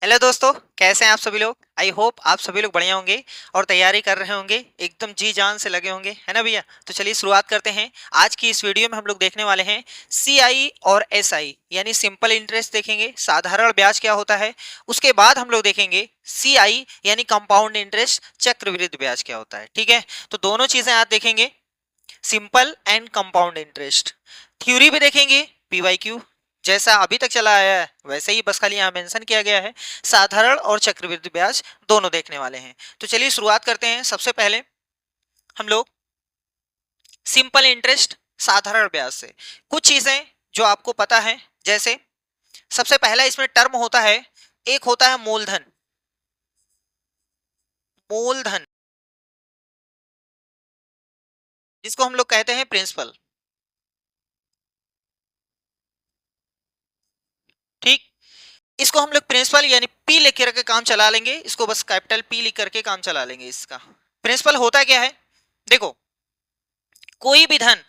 Hello दोस्तों, कैसे हैं आप सभी लोग। आई होप आप सभी लोग बढ़िया होंगे और तैयारी कर रहे होंगे, एकदम जी जान से लगे होंगे, है ना भैया। तो चलिए शुरुआत करते हैं। आज की इस वीडियो में हम लोग देखने वाले हैं सीआई और एसआई यानी सिंपल इंटरेस्ट देखेंगे, साधारण ब्याज क्या होता है। उसके बाद हम लोग देखेंगे सीआई यानी कंपाउंड इंटरेस्ट, चक्रवृद्धि ब्याज क्या होता है। ठीक है, तो दोनों चीजें आज देखेंगे, simple and compound interest. Theory भी देखेंगे, पीवाईक्यू जैसा अभी तक चला आया है वैसे ही, बस खाली यहाँ मेंशन किया गया है। साधारण और चक्रवृद्धि ब्याज दोनों देखने वाले हैं। तो चलिए शुरुआत करते हैं। सबसे पहले हम लोग सिंपल इंटरेस्ट, साधारण ब्याज से कुछ चीजें जो आपको पता है। जैसे सबसे पहला इसमें टर्म होता है, एक होता है मूलधन। मूलधन जिसको हम लोग कहते हैं प्रिंसिपल। ठीक, इसको हम लोग प्रिंसिपल यानी पी लिख करके काम चला लेंगे, इसको बस कैपिटल पी लिख करके काम चला लेंगे। इसका प्रिंसिपल होता क्या है, देखो, कोई भी धन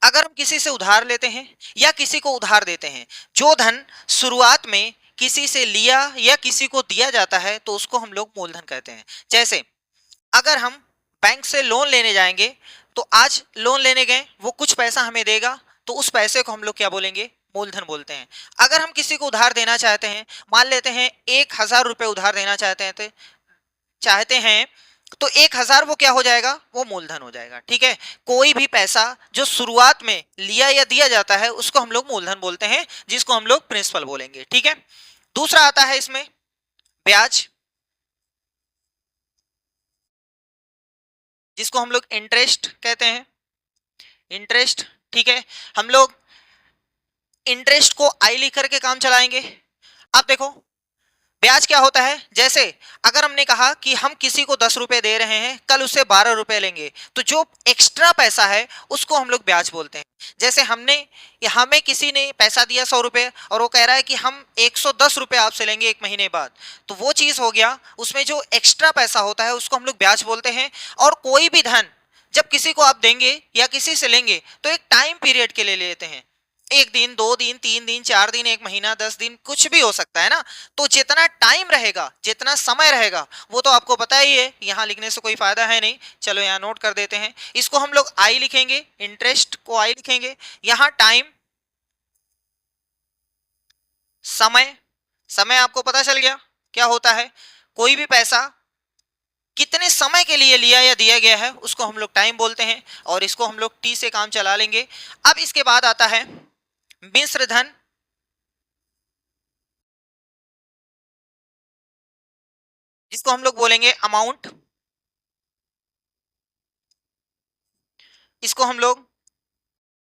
अगर हम किसी से उधार लेते हैं या किसी को उधार देते हैं, जो धन शुरुआत में किसी से लिया या किसी को दिया जाता है तो उसको हम लोग मूलधन कहते हैं। जैसे अगर हम बैंक से लोन लेने जाएंगे, तो आज लोन लेने गए, वो कुछ पैसा हमें देगा, तो उस पैसे को हम लोग क्या बोलेंगे, मूलधन बोलते हैं। अगर हम किसी को उधार देना चाहते हैं, मान लेते हैं 1,000 रुपए उधार देना चाहते हैं, तो 1,000 वो क्या हो जाएगा, वो मूलधन हो जाएगा। ठीक है, कोई भी पैसा जो शुरुआत में लिया या दिया जाता है उसको हम लोग मूलधन बोलते हैं, जिसको हम लोग प्रिंसिपल बोलेंगे। ठीक है, दूसरा आता है इसमें ब्याज, जिसको हम लोग इंटरेस्ट कहते हैं। इंटरेस्ट, ठीक है, हम लोग इंटरेस्ट को आई लिख करके काम चलाएंगे। अब देखो, ब्याज क्या होता है, जैसे अगर हमने कहा कि हम किसी को 10 रुपए दे रहे हैं, कल उससे 12 रुपए लेंगे, तो जो एक्स्ट्रा पैसा है उसको हम लोग ब्याज बोलते हैं। जैसे हमें किसी ने पैसा दिया 100 रुपए और वो कह रहा है कि हम 110 रुपए आपसे लेंगे 1 महीने बाद, तो वो चीज हो गया, उसमें जो एक्स्ट्रा पैसा होता है उसको हम लोग ब्याज बोलते हैं। और कोई भी धन जब किसी को आप देंगे या किसी से लेंगे तो एक टाइम पीरियड के लिए लेते हैं, 1 दिन 2 दिन 3 दिन 4 दिन 1 महीना 10 दिन कुछ भी हो सकता है ना। तो जितना टाइम रहेगा, जितना समय रहेगा, वो तो आपको पता ही है, यहाँ लिखने से कोई फायदा है नहीं। चलो यहाँ नोट कर देते हैं, इसको हम लोग आई लिखेंगे, इंटरेस्ट को आई लिखेंगे। यहाँ टाइम, समय, समय आपको पता चल गया क्या होता है, कोई भी पैसा कितने समय के लिए लिया या दिया गया है उसको हम लोग टाइम बोलते हैं, और इसको हम लोग टी से काम चला लेंगे। अब इसके बाद आता है मिश्र धन, जिसको हम लोग बोलेंगे अमाउंट। इसको हम लोग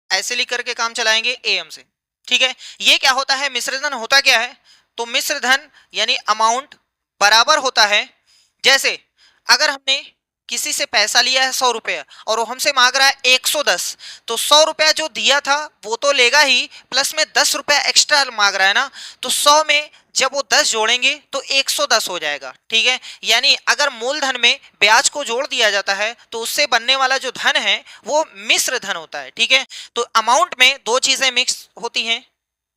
ऐसे लिख करके काम चलाएंगे एम से। ठीक है, ये क्या होता है, मिश्रधन होता क्या है, तो मिश्रधन यानी अमाउंट बराबर होता है, जैसे अगर हमने किसी से पैसा लिया है 100 रुपया और वो हमसे मांग रहा है 110, तो 100 रुपया जो दिया था वो तो लेगा ही, प्लस में 10 रुपया एक्स्ट्रा मांग रहा है ना, तो 100 में जब वो 10 जोड़ेंगे तो 110 हो जाएगा। ठीक है, यानी अगर मूलधन में ब्याज को जोड़ दिया जाता है तो उससे बनने वाला जो धन है वो मिश्र धन होता है। ठीक है, तो अमाउंट में दो चीजें मिक्स होती हैं,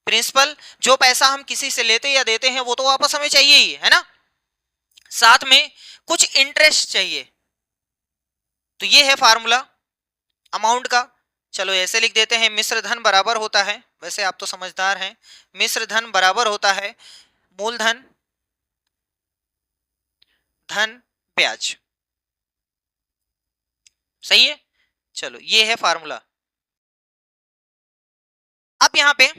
प्रिंसिपल जो पैसा हम किसी से लेते या देते हैं वो तो वापस हमें चाहिए ही है ना, साथ में कुछ इंटरेस्ट चाहिए। तो ये है फार्मूला अमाउंट का। चलो ऐसे लिख देते हैं, मिश्र धन बराबर होता है, वैसे आप तो समझदार हैं, मिश्र धन बराबर होता है मूलधन धन ब्याज। सही है, चलो ये है फार्मूला। अब यहाँ पे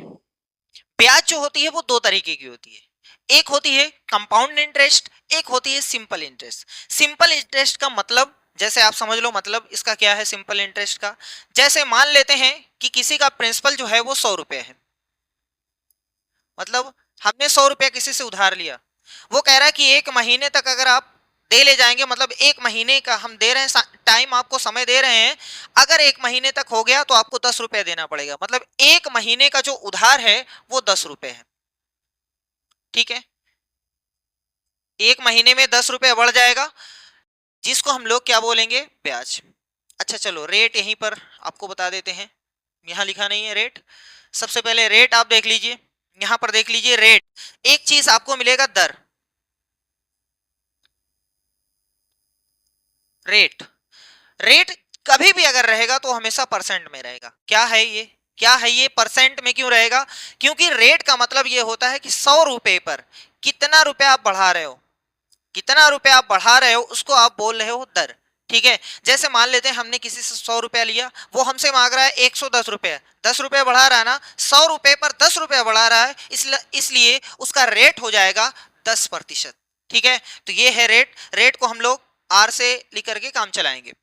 ब्याज जो होती है वो दो तरीके की होती है, एक होती है कंपाउंड इंटरेस्ट, एक होती है सिंपल इंटरेस्ट। सिंपल इंटरेस्ट का मतलब, जैसे आप समझ लो मतलब इसका क्या है सिंपल इंटरेस्ट का, जैसे मान लेते हैं कि किसी का प्रिंसिपल जो है वो 100 रुपए है, मतलब हमने 100 रुपया किसी से उधार लिया, वो कह रहा है कि 1 महीने तक अगर आप दे ले जाएंगे, मतलब 1 महीने का हम दे रहे हैं टाइम, आपको समय दे रहे हैं, अगर 1 महीने तक हो गया तो आपको 10 रुपया देना पड़ेगा, मतलब 1 महीने का जो उधार है वो 10 रुपए है। ठीक है, 1 महीने में 10 रुपये बढ़ जाएगा, जिसको हम लोग क्या बोलेंगे, ब्याज। अच्छा चलो रेट यहीं पर आपको बता देते हैं, यहाँ लिखा नहीं है रेट। सबसे पहले रेट आप देख लीजिए, यहाँ पर देख लीजिए रेट, एक चीज आपको मिलेगा दर, रेट, रेट कभी भी अगर रहेगा तो हमेशा परसेंट में रहेगा। क्या है ये, क्या है ये, परसेंट में क्यों रहेगा? क्योंकि रेट का मतलब ये होता है कि 100 रुपए पर कितना रुपया आप बढ़ा रहे हो, कितना रुपया आप बढ़ा रहे हो उसको आप बोल रहे हो दर। ठीक है, जैसे मान लेते हैं हमने किसी से 100 रुपया लिया, वो हमसे मांग रहा है 110 रुपया, 10 रुपया बढ़ा रहा है ना, 100 रुपए पर 10 रुपया बढ़ा रहा है, इसलिए उसका रेट हो जाएगा 10%। ठीक है, तो ये है रेट। रेट को हम लोग आर से लिख करके काम चलाएंगे।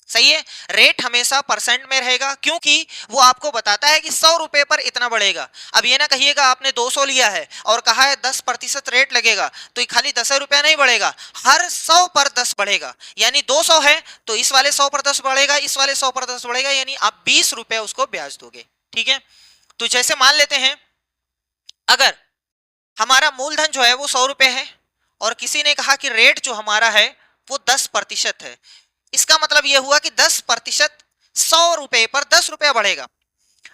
सही है, रेट हमेशा परसेंट में रहेगा क्योंकि वो आपको बताता है कि 100 रुपए पर इतना बढ़ेगा। अब ये ना कहिएगा आपने 200 लिया है और कहा है 10% रेट लगेगा, तो ये खाली 10 रुपया नहीं बढ़ेगा, हर 100 पर 10 बढ़ेगा। यानी 200 है तो इस वाले 100 पर 10 बढ़ेगा, इस वाले 100 पर 10 बढ़ेगा, यानी आप 20 रुपए उसको ब्याज दोगे। ठीक है, तो जैसे मान लेते हैं अगर हमारा मूलधन जो है वो 100 रुपए है और किसी ने कहा कि रेट जो हमारा है वो 10% है, इसका मतलब यह हुआ कि 10% 100 रुपए पर 10 रुपया बढ़ेगा।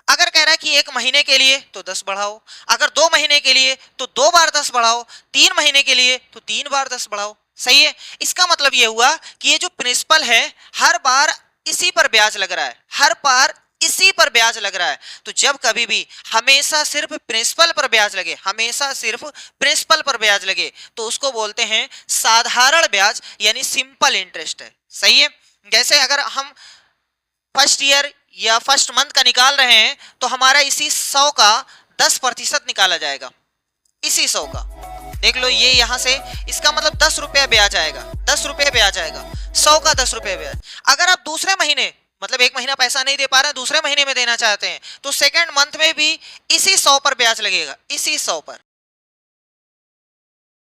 अगर कह रहा है कि 1 महीने के लिए तो 10 बढ़ाओ, अगर 2 महीने के लिए तो 2 बार 10 बढ़ाओ, 3 महीने के लिए तो 3 बार 10 बढ़ाओ। सही है, इसका मतलब यह हुआ कि ये जो प्रिंसिपल है हर बार इसी पर ब्याज लग रहा है, हर बार इसी पर ब्याज लग रहा है। तो जब कभी भी हमेशा सिर्फ प्रिंसिपल पर ब्याज लगे, हमेशा सिर्फ प्रिंसिपल पर ब्याज लगे, तो उसको बोलते हैं साधारण ब्याज, यानी सिंपल इंटरेस्ट है। सही है, जैसे अगर हम फर्स्ट ईयर या फर्स्ट मंथ का निकाल रहे हैं तो हमारा इसी 100 का 10% निकाला जाएगा, इसी 100 का। देख लो ये यहां से, इसका मतलब 10 रुपया ब्याज आएगा, 10 रुपये ब्याज आएगा, 100 का 10 रुपये ब्याज। अगर आप दूसरे महीने, मतलब 1 महीना पैसा नहीं दे पा रहे हैं, दूसरे महीने में देना चाहते हैं, तो सेकेंड मंथ में भी इसी 100 पर ब्याज लगेगा, इसी 100 पर,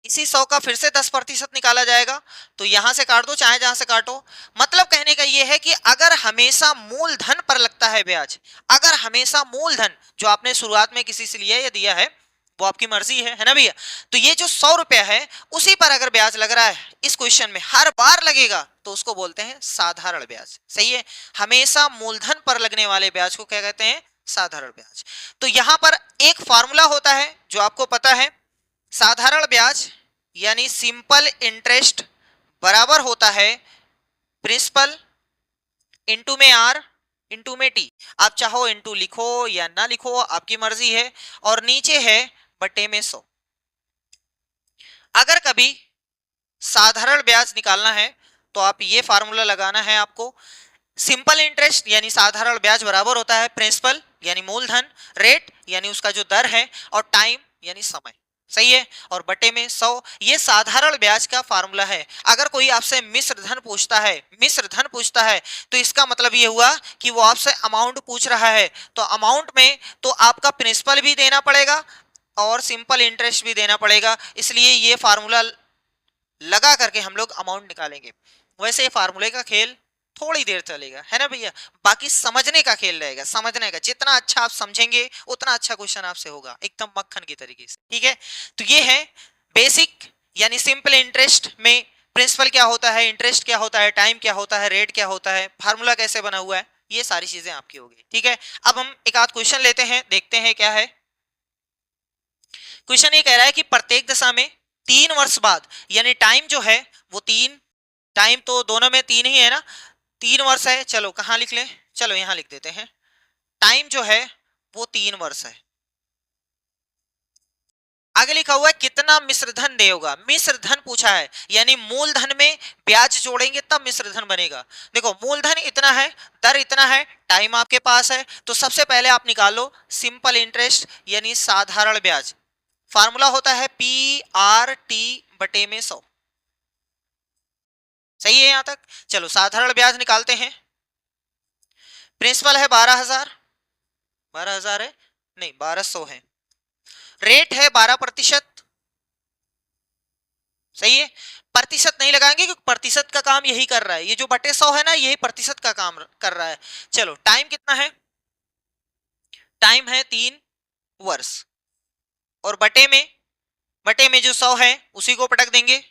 इसी 100 का फिर से 10% निकाला जाएगा। तो यहां से काट दो चाहे जहां से काटो। मतलब कहने का यह है कि अगर हमेशा मूलधन पर लगता है ब्याज, अगर हमेशा मूलधन जो आपने शुरुआत में किसी से लिया या दिया है वो आपकी मर्जी है ना भैया, तो ये जो 100 रुपया है उसी पर अगर ब्याज लग रहा है इस क्वेश्चन में हर बार लगेगा तो उसको बोलते हैं साधारण ब्याज। सही है, हमेशा मूलधन पर लगने वाले ब्याज को क्या कहते हैं, साधारण ब्याज। तो यहां पर एक फॉर्मूला होता है जो आपको पता है, साधारण ब्याज यानी सिंपल इंटरेस्ट बराबर होता है प्रिंसिपल इंटू में आर इंटू में टी। आप चाहो इंटू लिखो या ना लिखो आपकी मर्जी है, और नीचे है बटे में 100। अगर कभी साधारण ब्याज निकालना है तो आप ये फार्मूला लगाना है आपको, सिंपल इंटरेस्ट यानी साधारण ब्याज बराबर होता है प्रिंसिपल यानी मूलधन, रेट यानी उसका जो दर है, और टाइम यानी समय। सही है, और बटे में 100, ये साधारण ब्याज का फार्मूला है। अगर कोई आपसे मिश्र धन पूछता है, मिश्र धन पूछता है, तो इसका मतलब ये हुआ कि वो आपसे अमाउंट पूछ रहा है, तो अमाउंट में तो आपका प्रिंसिपल भी देना पड़ेगा और सिंपल इंटरेस्ट भी देना पड़ेगा, इसलिए ये फार्मूला लगा करके हम लोग अमाउंट निकालेंगे। वैसे फार्मूले का खेल थोड़ी देर चलेगा, है ना भैया, बाकी समझने का खेल रहेगा, समझने का। जितना अच्छा आप समझेंगे उतना अच्छा क्वेश्चन आपसे होगा, एकदम मक्खन की तरीके से। ठीक है, तो ये है बेसिक यानी सिंपल इंटरेस्ट में प्रिंसिपल क्या होता है, इंटरेस्ट क्या होता है, टाइम क्या होता है, रेट क्या होता है, फार्मूला कैसे बना हुआ है, ये सारी चीजें आपकी होगी। ठीक है, अब हम एक आध क्वेश्चन लेते हैं, देखते हैं क्या है। क्वेश्चन ये कह रहा है कि प्रत्येक दशा में 3 वर्ष बाद, यानी टाइम जो है वो 3, टाइम तो दोनों में 3 ही है ना, 3 वर्ष है। चलो कहां लिख लें, चलो यहां लिख देते हैं, टाइम जो है वो 3 वर्ष है। आगे लिखा हुआ है कितना मिश्र धन देगा, मिश्र धन पूछा है, यानी मूलधन में ब्याज जोड़ेंगे तब मिश्र धन बनेगा। देखो मूलधन इतना है, दर इतना है, टाइम आपके पास है, तो सबसे पहले आप निकालो सिंपल इंटरेस्ट यानी साधारण ब्याज। फार्मूला होता है पी आर टी बटे में 100। सही है यहां तक, चलो साधारण ब्याज निकालते हैं। प्रिंसिपल है 12,000, 12,000 है नहीं 1200 है, रेट है 12%। सही है, प्रतिशत नहीं लगाएंगे क्योंकि प्रतिशत का काम यही कर रहा है, ये जो बटे 100 है ना यही प्रतिशत का काम कर रहा है। चलो टाइम कितना है, टाइम है 3 वर्ष, और बटे में जो 100 है उसी को पटक देंगे,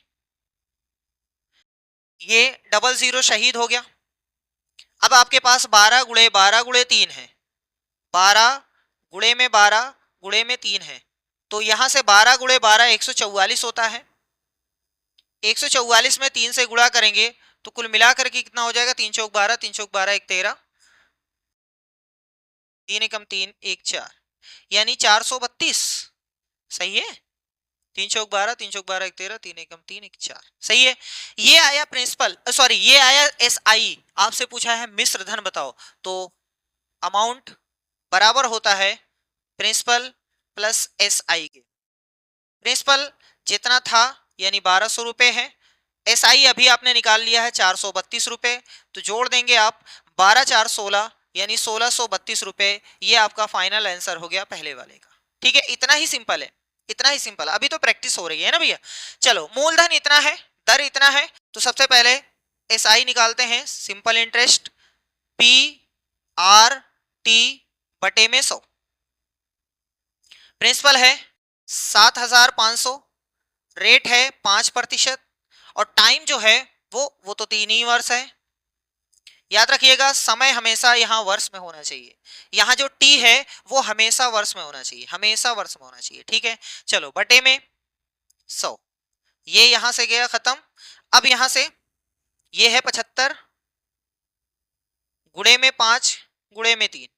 ये डबल जीरो शहीद हो गया। अब आपके पास 12 गुणे 12 गुणे 3 है, 12 गुणे में 12 गुणे में 3 है, तो यहां से 12 गुणे 12 144 होता है। 144 में 3 से गुणा करेंगे तो कुल मिलाकर के कितना हो जाएगा, 3 चौक 12, 3 चौक 12 1 13, 3 एकम 3 1 4, यानी 432। सही है, 3 चौक 12, 3 चौक 12 1 13, 3 एकम 3 1 4। सही है। ये आया प्रिंसिपल, सॉरी ये आया एसआई। आपसे पूछा है मिश्र धन बताओ, तो अमाउंट बराबर होता है प्रिंसिपल प्लस एसआई के। प्रिंसिपल जितना था यानी 1200 रुपए है, एसआई अभी आपने निकाल लिया है 432 रुपए, तो जोड़ देंगे आप 12 4 16 यानी 1632 रुपए। ये आपका फाइनल आंसर हो गया पहले वाले का। ठीक है, इतना ही सिंपल है, इतना ही सिंपल। अभी तो प्रैक्टिस हो रही है ना भैया। चलो मूलधन इतना है, दर इतना है, तो सबसे पहले एसआई निकालते हैं। Simple interest P R T बटे में 100, प्रिंसिपल है 7500, रेट है 5%, और टाइम जो है वो तो 3 ही वर्ष है। याद रखिएगा समय हमेशा यहाँ वर्ष में होना चाहिए, यहाँ जो टी है वो हमेशा वर्ष में होना चाहिए, हमेशा वर्ष में होना चाहिए। ठीक है, चलो बटे में 100, ये यहां से गया खत्म। अब यहां से ये है 75, गुणे में 5 गुणे में 3,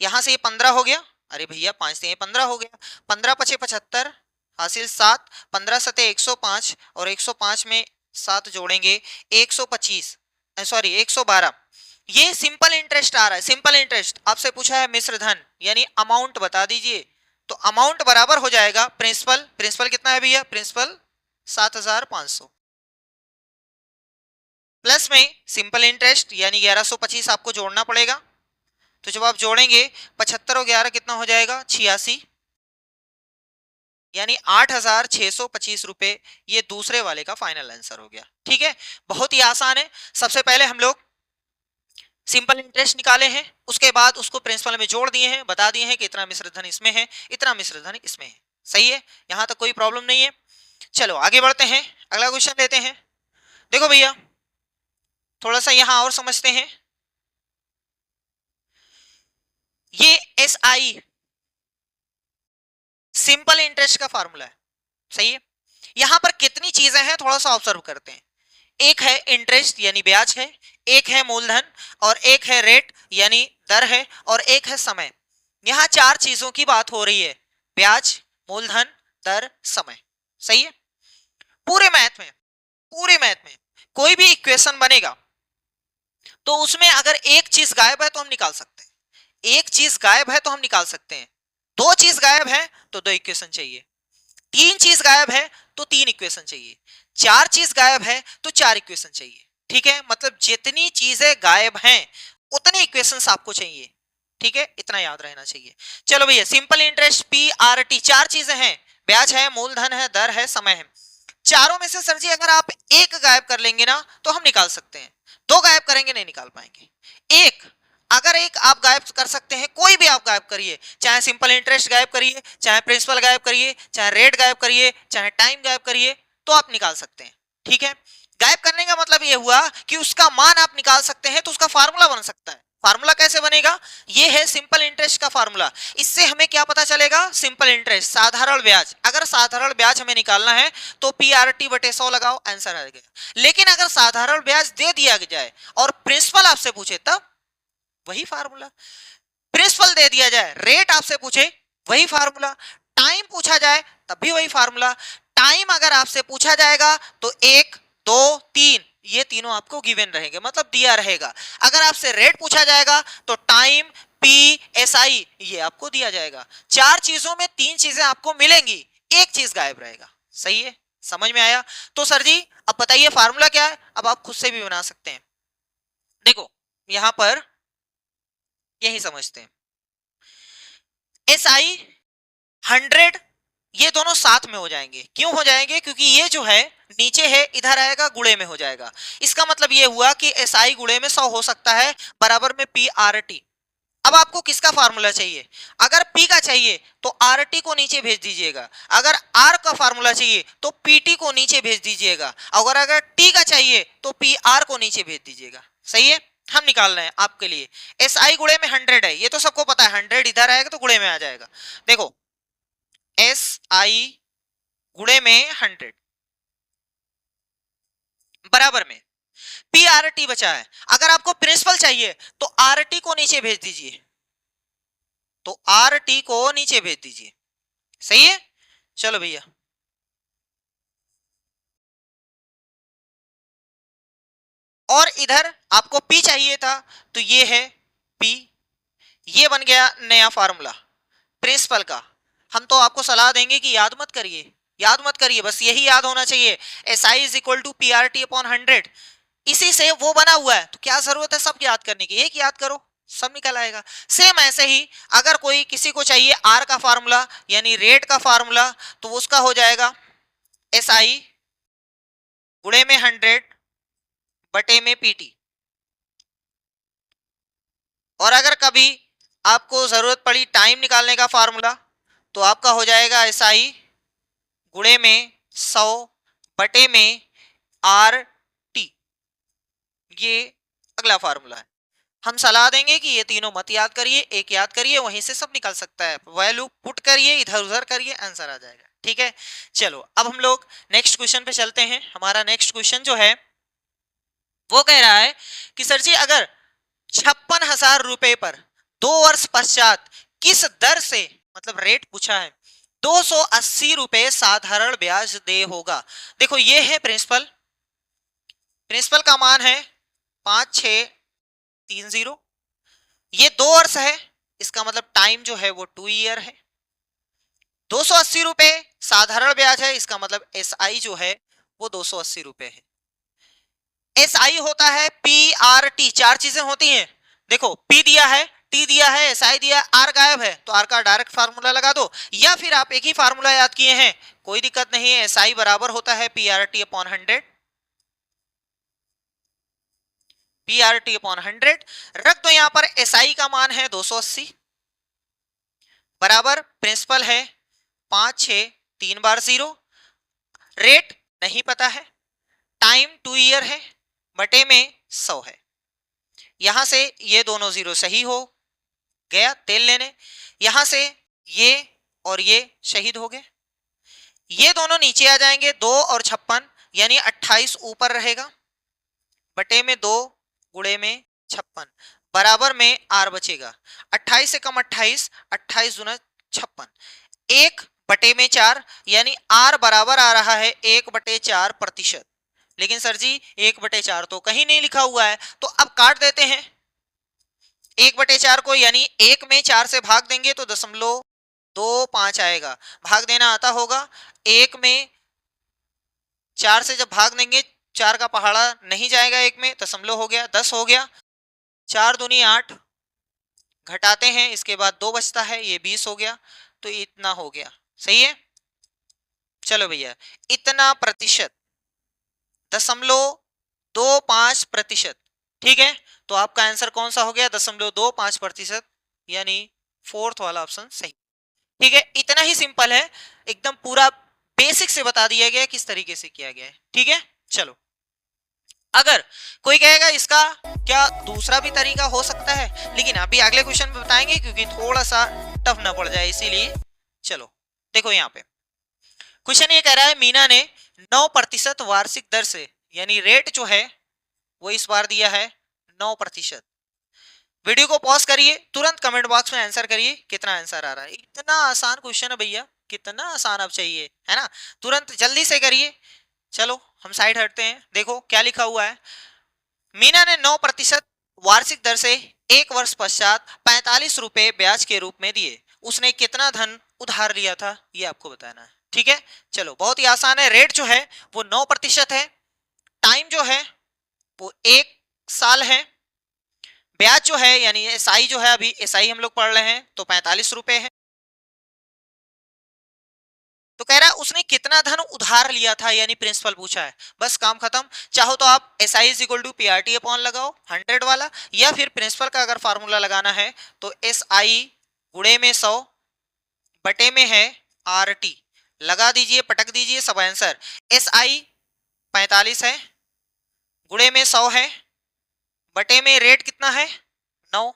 यहां से ये 15 हो गया। अरे भैया 5 से ये 15 हो गया, 15 पचे 75 हासिल 7, 15 सते 105, और 105 में 7 जोड़ेंगे 125, सॉरी 112। ये सिंपल इंटरेस्ट आ रहा है, सिंपल इंटरेस्ट। आपसे पूछा है मिश्र धन यानी अमाउंट बता दीजिए, तो अमाउंट बराबर हो जाएगा प्रिंसिपल, प्रिंसिपल कितना है भैया, प्रिंसिपल 7500 प्लस में सिंपल इंटरेस्ट यानी 1125 आपको जोड़ना पड़ेगा। तो जब आप जोड़ेंगे 75 और 11 कितना हो जाएगा, 86, यानी 8625 रुपए। ये दूसरे वाले का फाइनल आंसर हो गया। ठीक है, बहुत ही आसान है। सबसे पहले हम लोग सिंपल इंटरेस्ट निकाले हैं, उसके बाद उसको प्रिंसिपल में जोड़ दिए हैं, बता दिए हैं कि इतना मिश्र धन इसमें है, इतना मिश्र धन इसमें है। सही है, यहां तक कोई प्रॉब्लम नहीं है। चलो आगे बढ़ते हैं, अगला क्वेश्चन लेते हैं। देखो भैया थोड़ा सा यहां और समझते हैं। ये एसआई सिंपल इंटरेस्ट का फार्मूला है। सही है, यहां पर कितनी चीजें हैं थोड़ा सा ऑब्जर्व करते हैं। एक है इंटरेस्ट यानी ब्याज है, एक है मूलधन, और एक है रेट यानी दर है, और एक है समय। यहां 4 चीजों की बात हो रही है, ब्याज, मूलधन, दर, समय। सही है, पूरे मैथ में, पूरे मैथ में कोई भी इक्वेशन बनेगा तो उसमें अगर एक चीज गायब है तो हम निकाल सकते हैं, एक चीज गायब है तो हम निकाल सकते हैं, 2 चीज गायब है तो 2 इक्वेशन चाहिए, 3 चीज गायब है तो 3 इक्वेशन चाहिए, 4 चीज गायब है तो 4 इक्वेशन चाहिए। ठीक है, मतलब जितनी चीजें गायब हैं उतनी इक्वेशंस आपको चाहिए। ठीक है, इतना याद रहना चाहिए। चलो भैया simple interest P R T 4 चीजें हैं, ब्याज है, मूलधन है, दर है, समय है। चारों में से सर जी अगर आप एक गायब कर लेंगे ना तो हम निकाल सकते हैं, 2 गायब करेंगे नहीं निकाल पाएंगे। एक अगर एक आप गायब कर सकते हैं, कोई भी आप गायब करिए, चाहे सिंपल इंटरेस्ट गायब करिए, चाहे प्रिंसिपल गायब करिए, चाहे रेट गायब करिए, चाहे टाइम गायब करिए, तो आप निकाल सकते हैं। ठीक है, गायब करने का मतलब यह हुआ कि उसका मान आप निकाल सकते हैं, तो उसका फार्मूला बन सकता है। फार्मूला कैसे बनेगा, ये है सिंपल इंटरेस्ट का फार्मूला। इससे हमें क्या पता चलेगा, सिंपल इंटरेस्ट साधारण ब्याज। अगर साधारण ब्याज हमें निकालना है तो पीआरटी बटे 100 लगाओ, आंसर आ गया। लेकिन अगर साधारण ब्याज दे दिया जाए और प्रिंसिपल आपसे पूछे तब वही फार्मूला, प्रिंसिपल दे दिया जाए, रेट आपसे पूछे वही फार्मूला, टाइम पूछा जाए तब भी वही फार्मूला। टाइम अगर आपसे पूछा जाएगा तो 1 2 3 ये तीनों आपको गिवन रहेंगे, मतलब दिया रहेगा। अगर आपसे रेट पूछा जाएगा तो टाइम, पी, एसआई ये आपको दिया जाएगा। 4 चीजों में 3 चीजें आपको मिलेंगी, एक चीज गायब रहेगा। सही है, समझ में आया। तो सर जी अब बताइए फार्मूला क्या है, अब आप खुद से भी बना सकते हैं। देखो यहां पर यही समझते हैं, एसआई 100 ये दोनों साथ में हो जाएंगे। क्यों हो जाएंगे, क्योंकि ये जो है नीचे है इधर आएगा गुणे में हो जाएगा। इसका मतलब ये हुआ कि एसआई गुणे में 100 हो सकता है, बराबर में पी आर टी। अब आपको किसका फार्मूला चाहिए, अगर P का चाहिए तो RT को नीचे भेज दीजिएगा, अगर R का फार्मूला चाहिए तो PT को नीचे भेज दीजिएगा, अगर T का चाहिए तो PR को नीचे भेज दीजिएगा। सही है, हम निकाल रहे हैं आपके लिए। SI गुणे में 100 है, ये तो सबको पता है, 100 इधर आएगा तो गुणे में आ जाएगा। देखो SI गुणे में 100 बराबर में पीआरटी बचा है। अगर आपको प्रिंसिपल चाहिए तो आरटी को नीचे भेज दीजिए, तो आरटी को नीचे भेज दीजिए। सही है, चलो भैया। और इधर आपको पी चाहिए था, तो ये है पी, ये बन गया नया फार्मूला प्रिंसिपल का। हम तो आपको सलाह देंगे कि याद मत करिए, याद मत करिए, बस यही याद होना चाहिए, S I is equal to P R T upon 100। इसी से वो बना हुआ है, तो क्या जरूरत है सब याद करने की, एक याद करो सब निकल आएगा। सेम ऐसे ही अगर कोई किसी को चाहिए आर का फार्मूला यानी रेट का फार्मूला, तो उसका हो जाएगा एस आई गुणे में 100 बटे में पीटी। और अगर कभी आपको जरूरत पड़ी टाइम निकालने का फार्मूला, तो आपका हो जाएगा एस आई गुणे में 100 बटे में आर टी। ये अगला फार्मूला है। हम सलाह देंगे कि ये तीनों मत याद करिए, एक याद करिए, वहीं से सब निकल सकता है, वैल्यू पुट करिए, इधर उधर करिए, आंसर आ जाएगा। ठीक है, चलो अब हम लोग नेक्स्ट क्वेश्चन पे चलते हैं। हमारा नेक्स्ट क्वेश्चन जो है वो कह रहा है कि सर जी अगर 56,000 रुपए पर 2 वर्ष पश्चात किस दर से, मतलब रेट पूछा है, 280 रुपए साधारण ब्याज दे होगा। देखो ये है प्रिंसिपल, प्रिंसिपल का मान है 5630, ये 2 वर्ष है, इसका मतलब टाइम जो है वो 2 ईयर है। 280 रुपए साधारण ब्याज है, इसका मतलब एस आई जो है वो 280 रुपए है। एस आई होता है पी आर टी, चार चीजें होती हैं, देखो पी दिया है, टी दिया है, एस आई दिया है, आर गायब है, तो आर का डायरेक्ट फार्मूला लगा दो, या फिर आप एक ही फार्मूला याद किए हैं, कोई दिक्कत नहीं है। एस आई बराबर होता है P R T upon 100, P R T upon 100 रख दो। यहां पर एस आई का मान है 280 बराबर प्रिंसिपल है 5 6 3 बार 0, रेट नहीं पता है, टाइम 2 ईयर है, बटे में 100 है। यहां से ये दोनों जीरो सही हो गया तेल लेने, यहां से ये और ये शहीद हो गए, ये दोनों नीचे आ जाएंगे, 2 और 56 यानी 28 ऊपर रहेगा, बटे में 2 गुणे में 56 बराबर में आर बचेगा। 28 से कम 28, 28 दूना 56, 1 बटे में 4 यानी आर बराबर आ रहा है 1/4%। लेकिन सर जी 1/4 तो कहीं नहीं लिखा हुआ है, तो अब काट देते हैं 1/4 को, यानी 1 में 4 से भाग देंगे तो 0.25 आएगा, भाग देना आता होगा। 1 में 4 से जब भाग देंगे, 4 का पहाड़ा नहीं जाएगा, 1 में दशमलव हो गया, 10 हो गया, 4 दूनी 8, घटाते हैं इसके बाद 2 बचता है, ये 20 हो गया, तो इतना हो गया। सही है, चलो भैया इतना प्रतिशत, 0.25%, ठीक है, तो आपका आंसर कौन सा हो गया 0.25%, यानी फोर्थ वाला ऑप्शन सही। ठीक है, इतना ही सिंपल है, एकदम पूरा बेसिक से बता दिया गया किस तरीके से किया गया है। ठीक है, चलो अगर कोई कहेगा इसका क्या दूसरा भी तरीका हो सकता है, लेकिन अभी अगले क्वेश्चन में बताएंगे क्योंकि थोड़ा सा टफ ना पड़ जाए, इसीलिए चलो देखो यहाँ पे क्वेश्चन ये कह रहा है मीना ने 9% वार्षिक दर से, यानी रेट जो है वो इस बार दिया है 9%। वीडियो को पॉज करिए, तुरंत कमेंट बॉक्स में आंसर करिए कितना आंसर आ रहा है। इतना आसान क्वेश्चन है भैया, कितना आसान अब चाहिए, है ना, तुरंत जल्दी से करिए। चलो हम साइड हटते हैं, देखो क्या लिखा हुआ है। मीना ने 9% वार्षिक दर से 1 वर्ष पश्चात 45 रुपए ब्याज के रूप में दिए, उसने कितना धन उधार लिया था, ये आपको बताना है। ठीक है, चलो बहुत ही आसान है, रेट जो है वो 9% है, टाइम जो है वो 1 साल है, ब्याज जो है यानी एसआई जो है, अभी एसआई हम लोग पढ़ रहे हैं तो 45 रुपए है, तो कह रहा है उसने कितना धन उधार लिया था, यानी प्रिंसिपल पूछा है, बस काम खत्म। चाहो तो आप S I is equal to P R T upon लगाओ 100 वाला, या फिर प्रिंसिपल का अगर फार्मूला लगाना है तो एस आई गुणे में 100 बटे में है आर टी, लगा दीजिए, पटक दीजिए, सब आंसर। एस आई 45 है, गुणे में 100 है, बटे में रेट कितना है 9,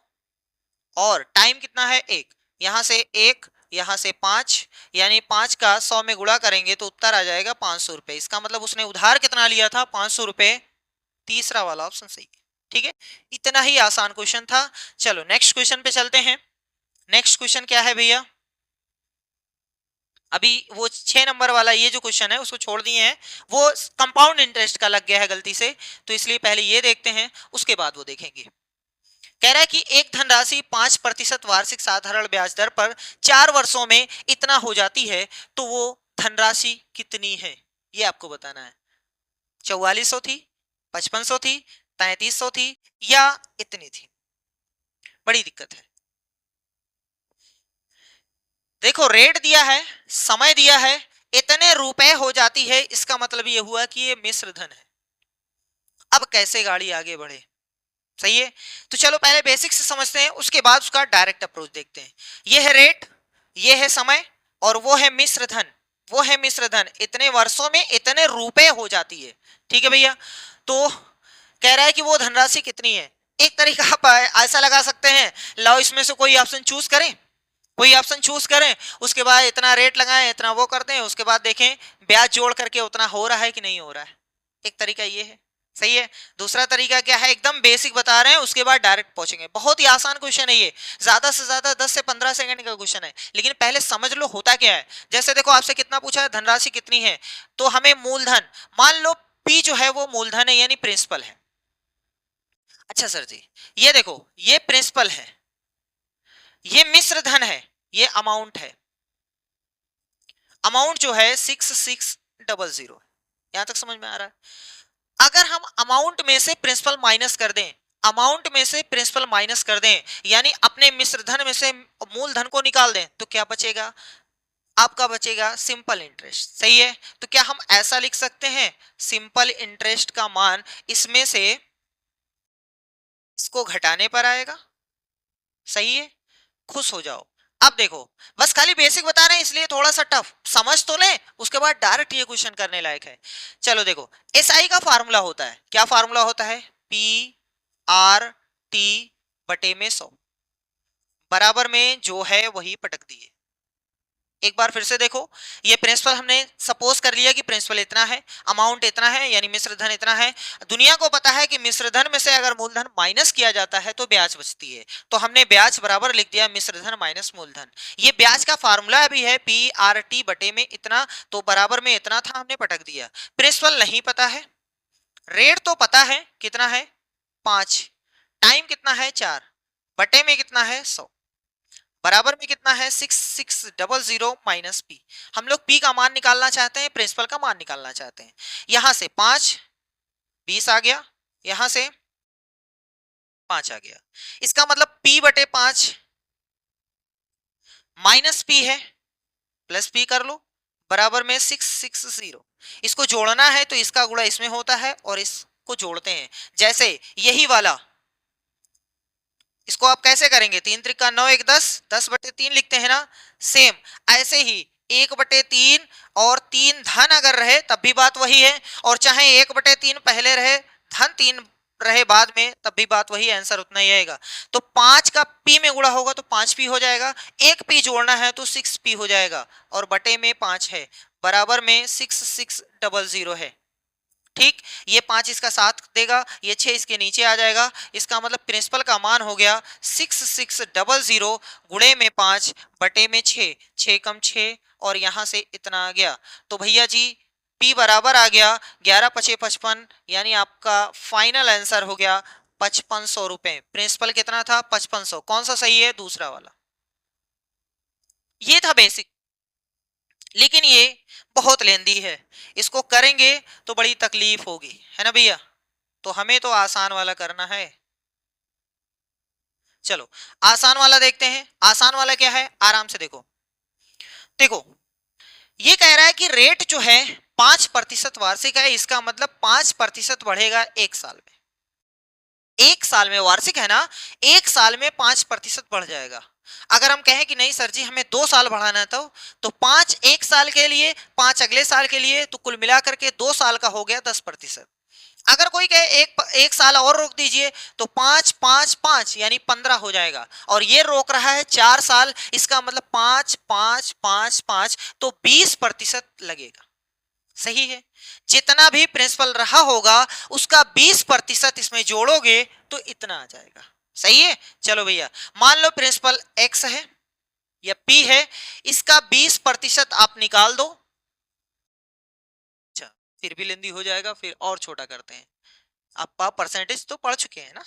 और टाइम कितना है 1, यहां से 1 यहां से 5, यानी 5 का 100 में गुणा करेंगे तो उत्तर आ जाएगा 500 रुपए। इसका मतलब उसने उधार कितना लिया था 500 रुपए तीसरा वाला ऑप्शन सही है। ठीक है, इतना ही आसान क्वेश्चन था। चलो नेक्स्ट क्वेश्चन पे चलते हैं। नेक्स्ट क्वेश्चन क्या है भैया, अभी वो 6 नंबर वाला ये जो क्वेश्चन है उसको छोड़ दिए हैं, वो कंपाउंड इंटरेस्ट का लग गया है गलती से, तो इसलिए पहले ये देखते हैं, उसके बाद वो देखेंगे। कह रहा है कि एक धनराशि 5% वार्षिक साधारण ब्याज दर पर 4 वर्षों में इतना हो जाती है, तो वो धनराशि कितनी है, ये आपको बताना है। 4400 थी, 5500 थी, 3300 थी, या इतनी थी। बड़ी दिक्कत है। देखो रेट दिया है, समय दिया है, इतने रुपए हो जाती है, इसका मतलब ये हुआ कि ये मिश्र धन है। अब कैसे गाड़ी आगे बढ़े, सही है। तो चलो पहले बेसिक से समझते हैं, उसके बाद उसका डायरेक्ट अप्रोच देखते हैं। ये है रेट, ये है समय, और वो है मिश्र धन। वो है मिश्र धन, इतने वर्षों में इतने रुपए हो जाती है। ठीक है भैया, तो कह रहा है कि वो धनराशि कितनी है। एक तरीका आप ऐसा लगा सकते हैं, लाओ इसमें से कोई ऑप्शन चूज करें, कोई ऑप्शन चूज करें, उसके बाद इतना रेट लगाएं, इतना वो करते हैं, उसके बाद देखें ब्याज जोड़ करके उतना हो रहा है कि नहीं हो रहा है। एक तरीका ये है, सही है। दूसरा तरीका क्या है, एकदम बेसिक बता रहे हैं, उसके बाद डायरेक्ट पहुंचेंगे। बहुत ही आसान क्वेश्चन है ये, ज्यादा से ज्यादा 10 से 15 सेकंड का क्वेश्चन है, लेकिन पहले समझ लो होता क्या है। जैसे देखो आपसे कितना पूछा है, धनराशि कितनी है, तो हमें मूलधन मान लो पी जो है वो मूलधन है, यानी प्रिंसिपल है। अच्छा सर जी, ये देखो ये प्रिंसिपल है, ये मिश्र धन है, ये अमाउंट है। अमाउंट जो है 6600, यहां तक समझ में आ रहा है। अगर हम अमाउंट में से प्रिंसिपल माइनस कर दें, अमाउंट में से प्रिंसिपल माइनस कर दें, यानी अपने मिश्र धन में से मूलधन को निकाल दें, तो क्या बचेगा, आपका बचेगा सिंपल इंटरेस्ट। सही है, तो क्या हम ऐसा लिख सकते हैं, सिंपल इंटरेस्ट का मान इसमें से इसको घटाने पर आएगा। सही है, खुश हो जाओ। अब देखो बस खाली बेसिक बता रहे हैं, इसलिए थोड़ा सा टफ, समझ तो ले, उसके बाद डायरेक्ट ये क्वेश्चन करने लायक है। चलो देखो, एसआई का फार्मूला होता है, क्या फार्मूला होता है, पी आर टी बटे में 100, बराबर में जो है वही पटक दिए। एक बार फिर से देखो, ये प्रिंसिपल हमने सपोज कर लिया कि प्रिंसिपल इतना है, अमाउंट इतना है, यानी मिश्र धन इतना है। दुनिया को पता है कि मिश्र धन में से अगर मूलधन माइनस किया जाता है तो ब्याज बचती है, तो हमने ब्याज बराबर लिख दिया मिश्र धन माइनस मूलधन। ये ब्याज का फार्मूला भी है, पी आर टी बटे में इतना, तो बराबर में इतना था, हमने पटक दिया। प्रिंसिपल नहीं पता है, रेट तो पता है, कितना है 5, टाइम कितना है 4, बटे में कितना है 100, बराबर में कितना है 6600 माइनस पी। हम लोग पी का मान निकालना चाहते हैं, प्रिंसिपल का मान निकालना चाहते हैं। यहां से 5 20 आ गया, यहां से 5 आ गया, इसका मतलब पी बटे 5 माइनस पी है, प्लस पी कर लो, बराबर में 660। इसको जोड़ना है तो इसका गुणा इसमें होता है और इसको जोड़ते हैं। जैसे यही वाला, इसको आप कैसे करेंगे, 3 त्रिका 9 1 10, 10 बटे 3 लिखते हैं ना, सेम ऐसे ही 1 बटे 3 और 3 धन अगर रहे तब भी बात वही है, और चाहे 1 बटे 3 पहले रहे धन 3 रहे बाद में तब भी बात वही, आंसर उतना ही आएगा। तो 5 का पी में गुणा होगा तो 5 पी हो जाएगा, एक पी जोड़ना है तो 6 पी हो जाएगा, और बटे में 5 है, बराबर में 6600 है। ठीक, ये 5 इसका साथ देगा, ये 6 इसके नीचे आ जाएगा, इसका मतलब प्रिंसिपल का मान हो गया 6600 गुणे में 5 बटे में 6, 6 कम 6 और यहां से इतना आ गया। तो भैया जी P बराबर आ गया 11 पचे 55, यानी आपका फाइनल आंसर हो गया 5500 रुपए। प्रिंसिपल कितना था 5500, कौन सा सही है, दूसरा वाला। ये था बेसिक, लेकिन ये बहुत लेंदी है, इसको करेंगे तो बड़ी तकलीफ होगी, है ना भैया, तो हमें तो आसान वाला करना है। चलो आसान वाला देखते हैं। आसान वाला क्या है, आराम से देखो। देखो ये कह रहा है कि रेट जो है 5% वार्षिक है, इसका मतलब 5% बढ़ेगा 1 साल में। 1 साल में वार्षिक है ना, 1 साल में 5% बढ़ जाएगा। अगर हम कहें कि नहीं सर जी हमें 2 साल बढ़ाना है, तो 5 1 साल के लिए, 5 अगले साल के लिए, तो कुल मिलाकर के 2 साल का हो गया 10%। अगर कोई कहे एक साल और रोक दीजिए, तो 5 5 5 यानी 15 हो जाएगा, और ये रोक रहा है 4 साल, इसका मतलब 5 5 5 5, तो 20% लगेगा। सही है। जितना भी प्रिंसिपल रहा होगा उसका 20% इसमें जोड़ोगे तो इतना आ जाएगा। सही है। चलो भैया, मान लो प्रिंसिपल x है या p है, इसका 20% आप निकाल दो। अच्छा, फिर भी लेंदी हो जाएगा, फिर और छोटा करते हैं। आप परसेंटेज तो पढ़ चुके हैं ना।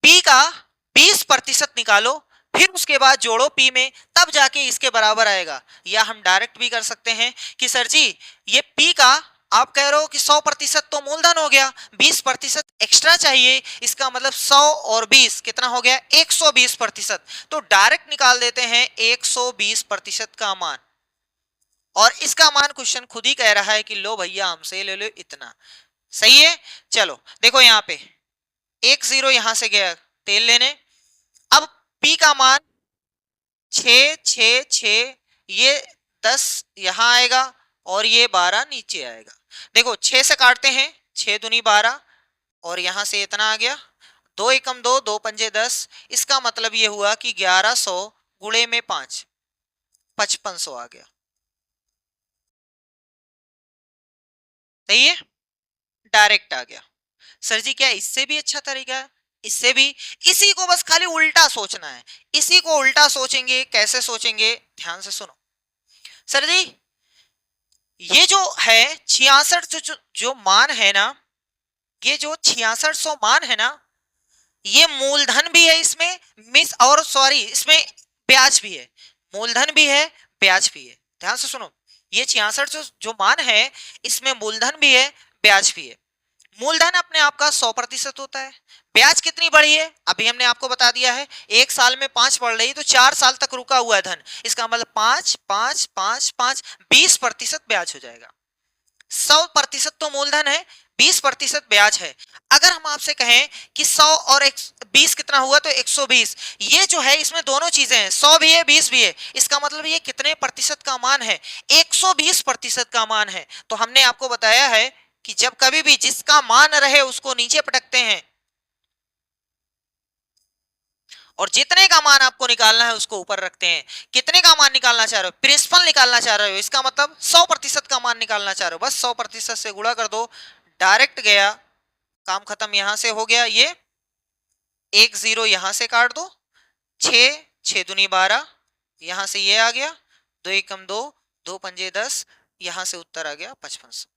p का 20% निकालो, फिर उसके बाद जोड़ो p में, तब जाके इसके बराबर आएगा। या हम डायरेक्ट भी कर सकते हैं कि सर जी ये p का आप कह रहे हो कि 100% तो मूलधन हो गया, 20% एक्स्ट्रा चाहिए, इसका मतलब 100 और 20 कितना हो गया, 120%। तो डायरेक्ट निकाल देते हैं 120% का मान, और इसका मान क्वेश्चन खुद ही कह रहा है कि लो भैया हमसे ले लो इतना। सही है। चलो देखो यहाँ पे 10 यहां से गया तेल लेने, अब P का मान 6 6 6, ये 10 यहां आएगा और ये 12 नीचे आएगा। देखो 6 से काटते हैं, 6 दूनी 12 और यहां से इतना आ गया, 2 एकम 2, 2 पंजे 10, इसका मतलब ये हुआ कि 1100 गुणे में 5, 5500 आ गया। सही है, डायरेक्ट आ गया। सर जी क्या इससे भी अच्छा तरीका है? इससे भी, इसी को बस खाली उल्टा सोचना है। इसी को उल्टा सोचेंगे, कैसे सोचेंगे, ध्यान से सुनो। सर जी ये जो है 66 जो मान है ना, ये जो 6600 मान है ना, ये मूलधन भी है इसमें, मिस और सॉरी इसमें ब्याज भी है। मूलधन भी है, ब्याज भी है। ध्यान से सुनो, ये 66 जो मान है इसमें मूलधन भी है, ब्याज भी है। मूलधन अपने आप का 100% होता है। ब्याज कितनी बढ़ी है अभी हमने आपको बता दिया है, एक साल में 5 बढ़ रही, तो 4 साल तक रुका हुआ है धन, इसका मतलब 5 5 5 5 20% ब्याज हो जाएगा। 100% तो मूलधन है, 20% ब्याज है। अगर हम आपसे कहें कि 100 और 20 कितना हुआ, तो 120। ये जो है इसमें दोनों चीजें हैं, 100 भी है 20 भी है, इसका मतलब ये कितने प्रतिशत का मान है, 120% का मान है। तो हमने आपको बताया है कि जब कभी भी जिसका मान रहे उसको नीचे पटकते हैं, और जितने का मान आपको निकालना है उसको ऊपर रखते हैं। कितने का मान निकालना चाह रहे हो, प्रिंसिपल निकालना चाह रहे हो, इसका मतलब 100% का मान निकालना चाह रहे हो, बस 100% से गुणा कर दो, डायरेक्ट गया, काम खत्म। यहां से हो गया ये 10 यहां से काट दो, 6 6 दूनी 12, यहां से ये आ गया, 2 एकम 2, 2 पंजे 10, यहां से उत्तर आ गया 5500।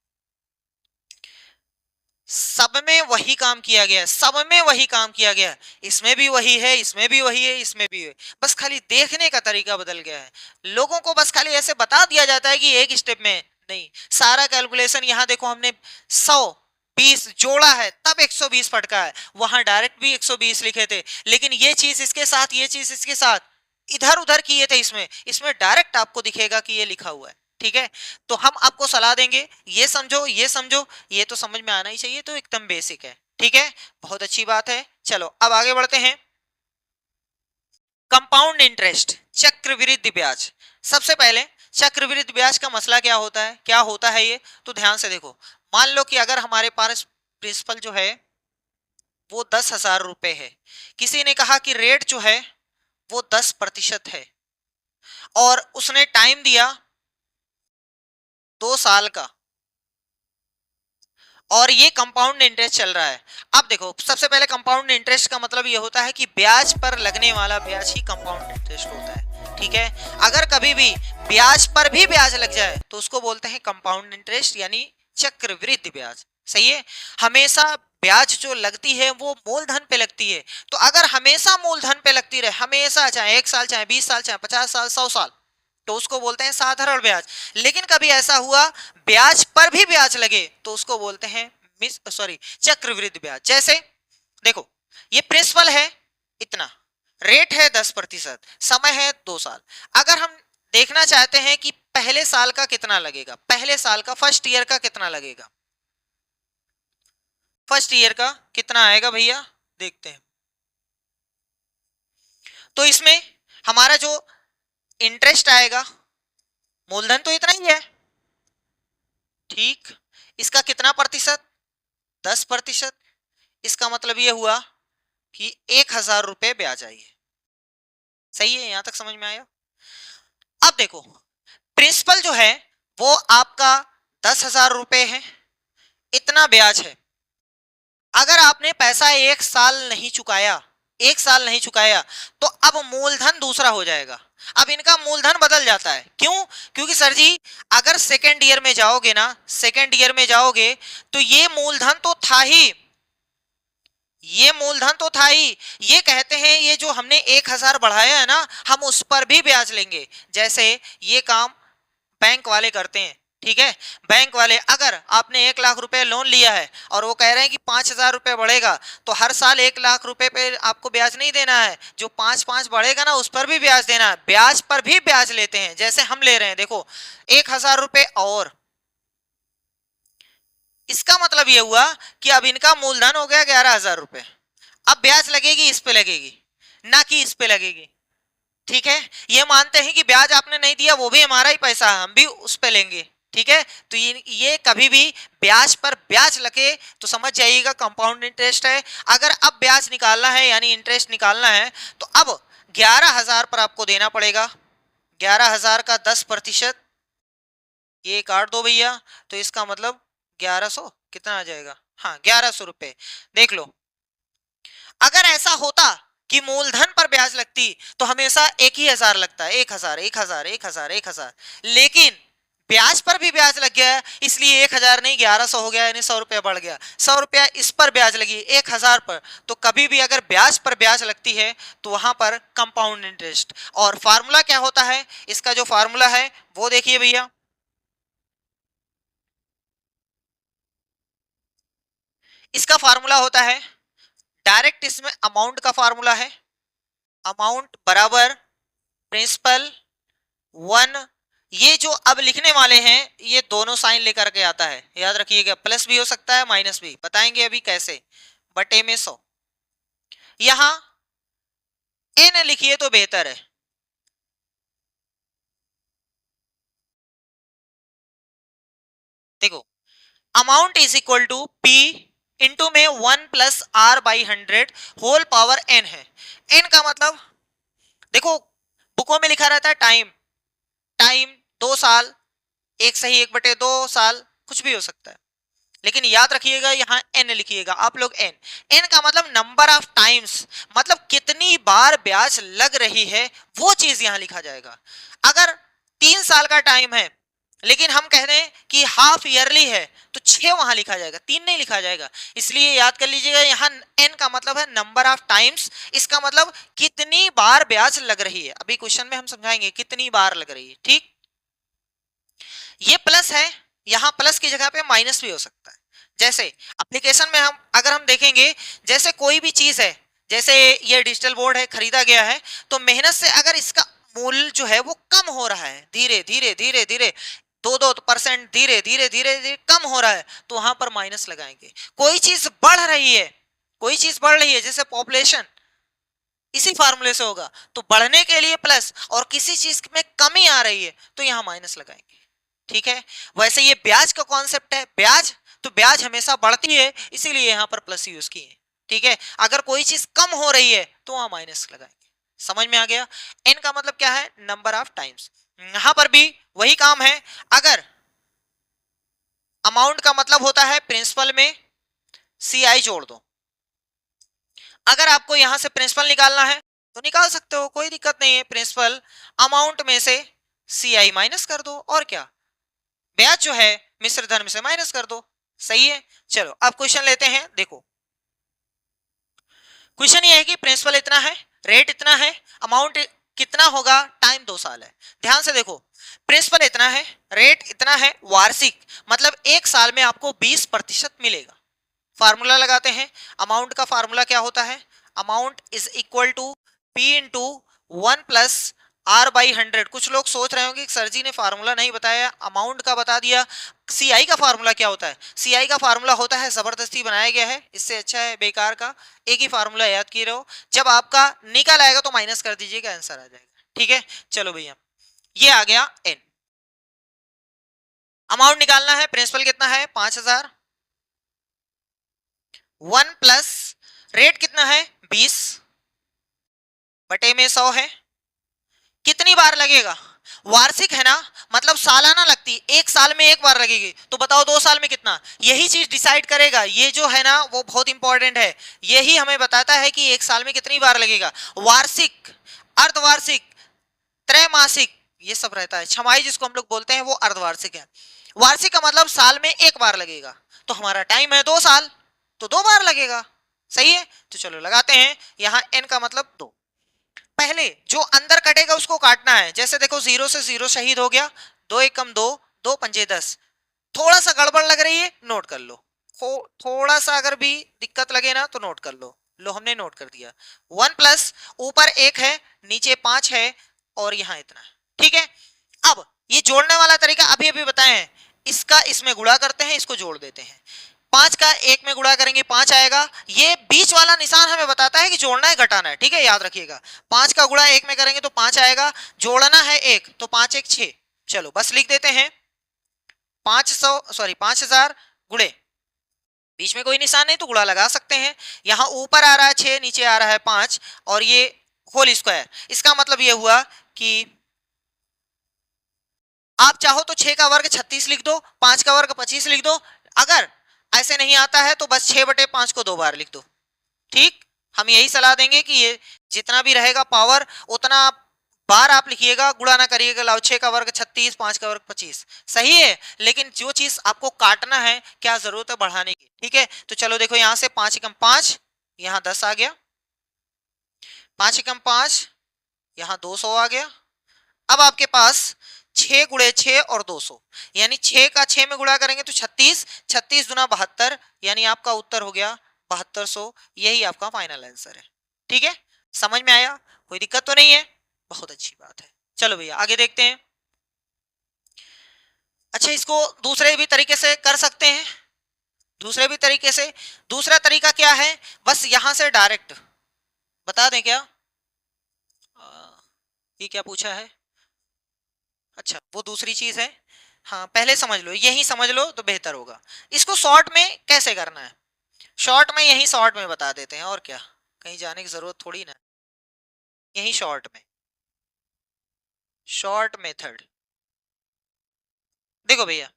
सब में वही काम किया गया, सब में वही काम किया गया, इसमें भी वही है, इसमें भी वही है, इसमें भी है, बस खाली देखने का तरीका बदल गया है। लोगों को बस खाली ऐसे बता दिया जाता है कि एक स्टेप में नहीं, सारा कैलकुलेशन यहाँ देखो हमने 120 जोड़ा है तब 120 फटका है, वहां डायरेक्ट भी 120 लिखे थे, लेकिन ये चीज इसके साथ, ये चीज इसके साथ इधर उधर किए थे, इसमें इसमें डायरेक्ट आपको दिखेगा कि ये लिखा हुआ है। ठीक है, तो हम आपको सलाह देंगे, ये समझो ये समझो, ये तो समझ में आना ही चाहिए, तो एकदम बेसिक है। ठीक है, बहुत अच्छी बात है। चलो अब आगे बढ़ते हैं। कंपाउंड इंटरेस्ट, चक्रवृद्धि ब्याज। सबसे पहले चक्रवृद्धि ब्याज का मसला क्या होता है, क्या होता है ये, तो ध्यान से देखो। मान लो कि अगर हमारे पास प्रिंसिपल जो है वो 10,000 रुपए है, किसी ने कहा कि रेट जो है वो 10% है, और उसने टाइम दिया 2 साल का, और ये कंपाउंड इंटरेस्ट चल रहा है। अब देखो सबसे पहले कंपाउंड इंटरेस्ट का मतलब ये होता है कि ब्याज पर लगने वाला ब्याज ही कंपाउंड इंटरेस्ट होता है। ठीक है, अगर कभी भी ब्याज पर भी ब्याज लग जाए तो उसको बोलते हैं कंपाउंड इंटरेस्ट, यानी चक्रवृद्धि ब्याज। सही है, हमेशा ब्याज जो लगती है वो मूलधन पे लगती है, तो अगर हमेशा मूलधन पे लगती रहे, हमेशा, चाहे 1 साल, चाहे 20 साल, चाहे 50 साल, 100 साल, तो उसको बोलते हैं साधारण ब्याज। लेकिन कभी ऐसा हुआ ब्याज पर भी ब्याज लगे तो उसको बोलते हैं चक्रवृद्धि ब्याज। जैसे देखो ये प्रिंसिपल है इतना, रेट है 10%, समय है 2 साल। अगर हम देखना चाहते हैं कि पहले साल का कितना लगेगा, पहले साल का फर्स्ट ईयर का कितना लगेगा, फर्स्ट ईयर का कितना आएगा भैया, देखते हैं। तो इसमें हमारा जो इंटरेस्ट आएगा, मूलधन तो इतना ही है, ठीक, इसका कितना प्रतिशत, 10%, इसका मतलब ये हुआ कि 1,000 रुपए ब्याज आई है। सही है, यहां तक समझ में आया। अब देखो प्रिंसिपल जो है वो आपका 10,000 रुपए है, इतना ब्याज है। अगर आपने पैसा एक साल नहीं चुकाया, एक साल नहीं चुकाया, तो अब मूलधन दूसरा हो जाएगा। अब इनका मूलधन बदल जाता है। क्यों? क्योंकि सर जी अगर सेकेंड ईयर में जाओगे ना, सेकेंड ईयर में जाओगे तो ये मूलधन तो था ही, ये मूलधन तो था ही। ये कहते हैं ये जो हमने 1,000 बढ़ाया है ना, हम उस पर भी ब्याज लेंगे। जैसे ये काम बैंक वाले करते हैं, ठीक है। बैंक वाले अगर आपने 1,00,000 रुपए लोन लिया है और वो कह रहे हैं कि 5,000 रुपए बढ़ेगा, तो हर साल 1,00,000 रुपए पे आपको ब्याज नहीं देना है, जो 5-5 बढ़ेगा ना उस पर भी ब्याज देना है। ब्याज पर भी ब्याज लेते हैं, जैसे हम ले रहे हैं, देखो 1,000 रुपए और इसका मतलब ये हुआ कि अब इनका मूलधन हो गया 11,000 रुपए। अब ब्याज लगेगी इस पे लगेगी, ना कि इस पे लगेगी, ठीक है। ये मानते हैं कि ब्याज आपने नहीं दिया वो भी हमारा ही पैसा है, हम भी उस पे लेंगे, ठीक है। तो ये कभी भी ब्याज पर ब्याज लगे तो समझ जाइएगा कंपाउंड इंटरेस्ट है। अगर अब ब्याज निकालना है यानी इंटरेस्ट निकालना है तो अब 11,000 पर आपको देना पड़ेगा। 11,000 का 10%, ये काट दो भैया, तो इसका मतलब 1100 कितना आ जाएगा, हाँ 1100 रुपए। देख लो, अगर ऐसा होता कि मूलधन पर ब्याज लगती तो हमेशा एक ही हजार लगता है, 1,000 1,000 1,000 1,000, लेकिन ब्याज पर भी ब्याज लग गया है, इसलिए 1,000 नहीं 1,100 हो गया, यानी 100 रुपया बढ़ गया। 100 रुपया इस पर ब्याज लगी 1,000 पर, तो कभी भी अगर ब्याज पर ब्याज लगती है तो वहां पर कंपाउंड इंटरेस्ट। और फार्मूला क्या होता है इसका, जो फार्मूला है वो देखिए भैया, इसका फार्मूला होता है डायरेक्ट, इसमें अमाउंट का फार्मूला है, अमाउंट बराबर प्रिंसिपल 1, ये जो अब लिखने वाले हैं ये दोनों साइन लेकर के आता है, याद रखिएगा, प्लस भी हो सकता है माइनस भी, बताएंगे अभी कैसे, बटे में 100। यहां n लिखिए तो बेहतर है, देखो amount is equal to p into में 1 plus r by 100 whole power n है। n का मतलब देखो बुकों में लिखा रहता है टाइम, टाइम 2 साल, 1/2 साल, कुछ भी हो सकता है, लेकिन याद रखिएगा यहाँ n लिखिएगा आप लोग, n का मतलब नंबर ऑफ टाइम्स, मतलब कितनी बार ब्याज लग रही है वो चीज यहाँ लिखा जाएगा। अगर 3 साल का टाइम है लेकिन हम कह रहे हैं कि हाफ ईयरली है तो 6 वहां लिखा जाएगा, 3 नहीं लिखा जाएगा। इसलिए याद कर लीजिएगा यहाँ n का मतलब है नंबर ऑफ टाइम्स, इसका मतलब कितनी बार ब्याज लग रही है। अभी क्वेश्चन में हम समझाएंगे कितनी बार लग रही है, ठीक। ये प्लस है, यहां प्लस की जगह पे माइनस भी हो सकता है। जैसे एप्लीकेशन में हम अगर हम देखेंगे, जैसे कोई भी चीज है, जैसे ये डिजिटल बोर्ड है खरीदा गया है, तो मेहनत से अगर इसका मूल्य जो है वो कम हो रहा है, धीरे धीरे धीरे धीरे 2-2% धीरे धीरे धीरे धीरे कम हो रहा है, तो वहां पर माइनस लगाएंगे। कोई चीज बढ़ रही है, कोई चीज बढ़ रही है, जैसे पॉपुलेशन, इसी फार्मूले से होगा, तो बढ़ने के लिए प्लस, और किसी चीज में कमी आ रही है तो यहां माइनस लगाएंगे, ठीक है। वैसे ये ब्याज का कॉन्सेप्ट है, ब्याज तो ब्याज हमेशा बढ़ती है, इसीलिए यहां पर प्लस यूज किए हैं, ठीक है। अगर कोई चीज कम हो रही है तो वहां माइनस लगाएंगे, समझ में आ गया। एन का मतलब क्या है, नंबर ऑफ टाइम्स। यहां पर भी वही काम है, अगर अमाउंट का मतलब होता है प्रिंसिपल में सी आई जोड़ दो, अगर आपको यहां से प्रिंसिपल निकालना है तो निकाल सकते हो, कोई दिक्कत नहीं है। प्रिंसिपल अमाउंट में से सी आई माइनस कर दो, और क्या, ब्याज जो है मिश्र धन में से माइनस कर दो, सही है। चलो अब क्वेश्चन लेते हैं, देखो क्वेश्चन ये है कि प्रिंसिपल इतना है, रेट इतना है, अमाउंट कितना होगा, टाइम 2 साल है। ध्यान से देखो, प्रिंसिपल इतना है, रेट इतना है, वार्षिक मतलब 1 साल में आपको 20% मिलेगा। फार्मूला लगाते हैं, अमाउंट का फार्मूला क्या होता है, amount is equal to P into 1 plus R by 100। कुछ लोग सोच रहे होंगे सर जी ने फार्मूला नहीं बताया, अमाउंट का बता दिया। सीआई का फार्मूला क्या होता है, सीआई का फार्मूला होता है, जबरदस्ती बनाया गया है, इससे अच्छा है बेकार का एक ही फार्मूला याद किए रहो, जब आपका निकल आएगा तो माइनस कर दीजिएगा, आंसर आ जाएगा, ठीक है। चलो भैया ये आ गया एन, अमाउंट निकालना है, प्रिंसिपल कितना है 5,000, 1 प्लस रेट कितना है 20 बटे में 100 है, कितनी बार लगेगा, वार्षिक है ना, मतलब सालाना लगती, एक साल में एक बार लगेगी, तो बताओ 2 साल में कितना। यही चीज डिसाइड करेगा, ये जो है ना वो बहुत इंपॉर्टेंट है, यही हमें बताता है कि एक साल में कितनी बार लगेगा। वार्षिक, अर्धवार्षिक, त्रैमासिक, ये सब रहता है। छमाही जिसको हम लोग बोलते हैं वो अर्धवार्षिक है। वार्षिक का मतलब साल में एक बार लगेगा, तो हमारा टाइम है 2 साल, तो 2 बार लगेगा। सही है, तो चलो लगाते हैं यहां n का मतलब 2। पहले जो अंदर कटेगा उसको काटना है। जैसे देखो 0 से 0 शहीद हो गया, 2 एकम 2, 2 पंजे 10। थोड़ा सा गड़बड़ लग रही है, नोट कर लो। थोड़ा सा अगर भी दिक्कत लगे ना तो नोट कर लो। लो हमने नोट कर दिया। 1 प्लस ऊपर 1 है, नीचे 5 है, और यहां इतना। ठीक है, अब ये जोड़ने वाला तरीका अभी अभी बताए हैं, इसका इसमें गुणा करते हैं, इसको जोड़ देते हैं। 5 का 1 में गुणा करेंगे 5 आएगा। ये बीच वाला निशान हमें बताता है कि जोड़ना है घटाना है, ठीक है, याद रखिएगा। 5 का गुणा 1 में करेंगे तो 5 आएगा, जोड़ना है 1, तो 5 1 6। चलो बस लिख देते हैं 5000 गुणे, बीच में कोई निशान नहीं तो गुणा लगा सकते हैं। यहां ऊपर आ रहा है 6, नीचे आ रहा है 5, और ये होल स्क्वायर। इसका मतलब ये हुआ कि आप चाहो तो 6 का वर्ग 36 लिख दो, 5 का वर्ग 25 लिख दो। अगर ऐसे नहीं आता है तो बस 6/5 को 2 बार लिख दो। ठीक, हम यही सलाह देंगे कि ये जितना भी रहेगा पावर उतना बार आप लिखिएगा, गुणा ना करिएगा। लाओ 6 का वर्ग 36, 5 का वर्ग 25, सही है। लेकिन जो चीज आपको काटना है, क्या जरूरत है बढ़ाने की। ठीक है, तो चलो देखो यहां से 5 एकम 5, यहां 10 आ गया, 5 एकम 5, यहां 200 आ गया। अब आपके पास 6 गुणे 6 और 200, यानी 6 का 6 में गुणा करेंगे तो 36, 36 दुना 72, यानी आपका उत्तर हो गया 7200। यही आपका फाइनल आंसर है। ठीक है, समझ में आया, कोई दिक्कत तो नहीं है, बहुत अच्छी बात है। चलो भैया आगे देखते हैं। अच्छा, इसको दूसरे भी तरीके से कर सकते हैं, दूसरे भी तरीके से। दूसरा तरीका क्या है, बस यहां से डायरेक्ट बता दें क्या। ये क्या पूछा है, अच्छा वो दूसरी चीज है। हाँ पहले समझ लो, यही समझ लो तो बेहतर होगा। इसको शॉर्ट में कैसे करना है, शॉर्ट में यही शॉर्ट में बता देते हैं, और क्या, कहीं जाने की जरूरत थोड़ी ना। यही शॉर्ट में, शॉर्ट मेथड। देखो भैया,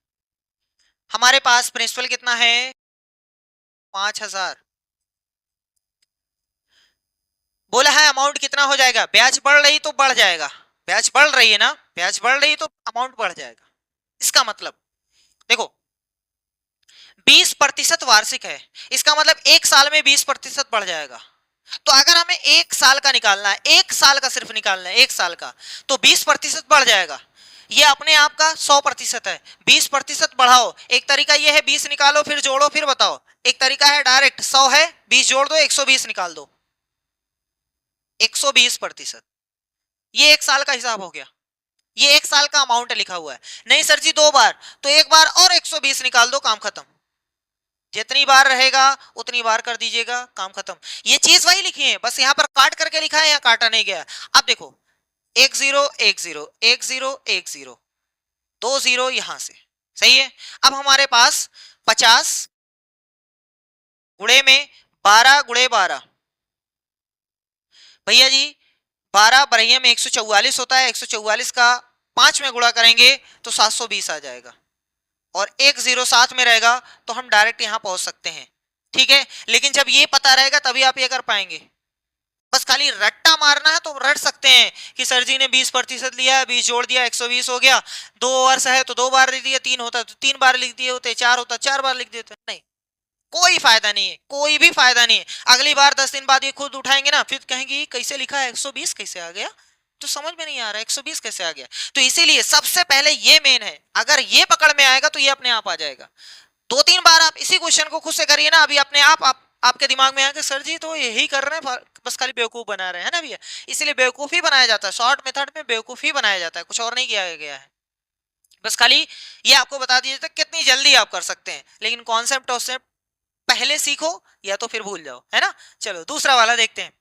हमारे पास प्रिंसिपल कितना है, 5000। बोला है अमाउंट कितना हो जाएगा, ब्याज बढ़ रही तो बढ़ जाएगा, ब्याज बढ़ रही है ना, ब्याज बढ़ रही तो अमाउंट बढ़ जाएगा। इसका मतलब देखो 20% वार्षिक है, इसका मतलब एक साल में 20% बढ़ जाएगा। तो अगर हमें एक साल का निकालना है, एक साल का सिर्फ निकालना है, एक साल का, तो 20% बढ़ जाएगा। ये अपने आप का 100% है, 20% बढ़ाओ। एक तरीका ये है 20 निकालो फिर जोड़ो फिर बताओ, एक तरीका है डायरेक्ट 100 है 20 जोड़ दो 120 निकाल दो, 120%। ये एक साल का हिसाब हो गया, ये एक साल का अमाउंट लिखा हुआ है। नहीं सर जी 2 बार, तो एक बार और 120 निकाल दो, काम खत्म। जितनी बार रहेगा उतनी बार कर दीजिएगा, काम खत्म। ये चीज वही लिखी है, बस यहाँ पर काट करके लिखा है, यहाँ काटा नहीं गया। अब देखो 10 10 10 10, 2 0 यहां से, सही है। अब हमारे पास 50 गुणे में 12 गुणे 12, भैया जी 12 बरहिया में 144 होता है, 144 का 5 में गुणा करेंगे तो 720 आ जाएगा, और 1 0 साथ में रहेगा तो हम डायरेक्ट यहां पहुंच सकते हैं। ठीक है, लेकिन जब ये पता रहेगा तभी आप ये कर पाएंगे। बस खाली रट्टा मारना है तो रट सकते हैं कि सर जी ने 20% लिया, 20 जोड़ दिया 120 हो गया, 2 वर्ष है तो 2 बार लिख दिया, 3 होता तो 3 बार लिख दिए होते, 4 होता 4 बार लिख देते। नहीं, कोई फायदा नहीं है, कोई भी फायदा नहीं है। अगली बार 10 दिन बाद ये खुद उठाएंगे ना, फिर कहेंगे कैसे लिखा है 120 कैसे आ गया, तो समझ में नहीं आ रहा 120 कैसे आ गया। तो इसीलिए सबसे पहले ये मेन है, अगर ये पकड़ में आएगा तो ये अपने आप आ जाएगा। 2-3 बार आप इसी क्वेश्चन को खुद से करिए ना, अभी अपने आप आपके दिमाग में आके सर जी तो यही कर रहे हैं, बस खाली बेवकूफ बना रहे हैं ना भैया। इसीलिए बेवकूफी बनाया जाता है, शॉर्ट मेथड में बेवकूफी बनाया जाता है, कुछ और नहीं किया गया है। बस खाली ये आपको बता दिया जाता है कितनी जल्दी आप कर सकते हैं, लेकिन कॉन्सेप्ट और पहले सीखो या तो फिर भूल जाओ, है ना। चलो दूसरा वाला देखते हैं।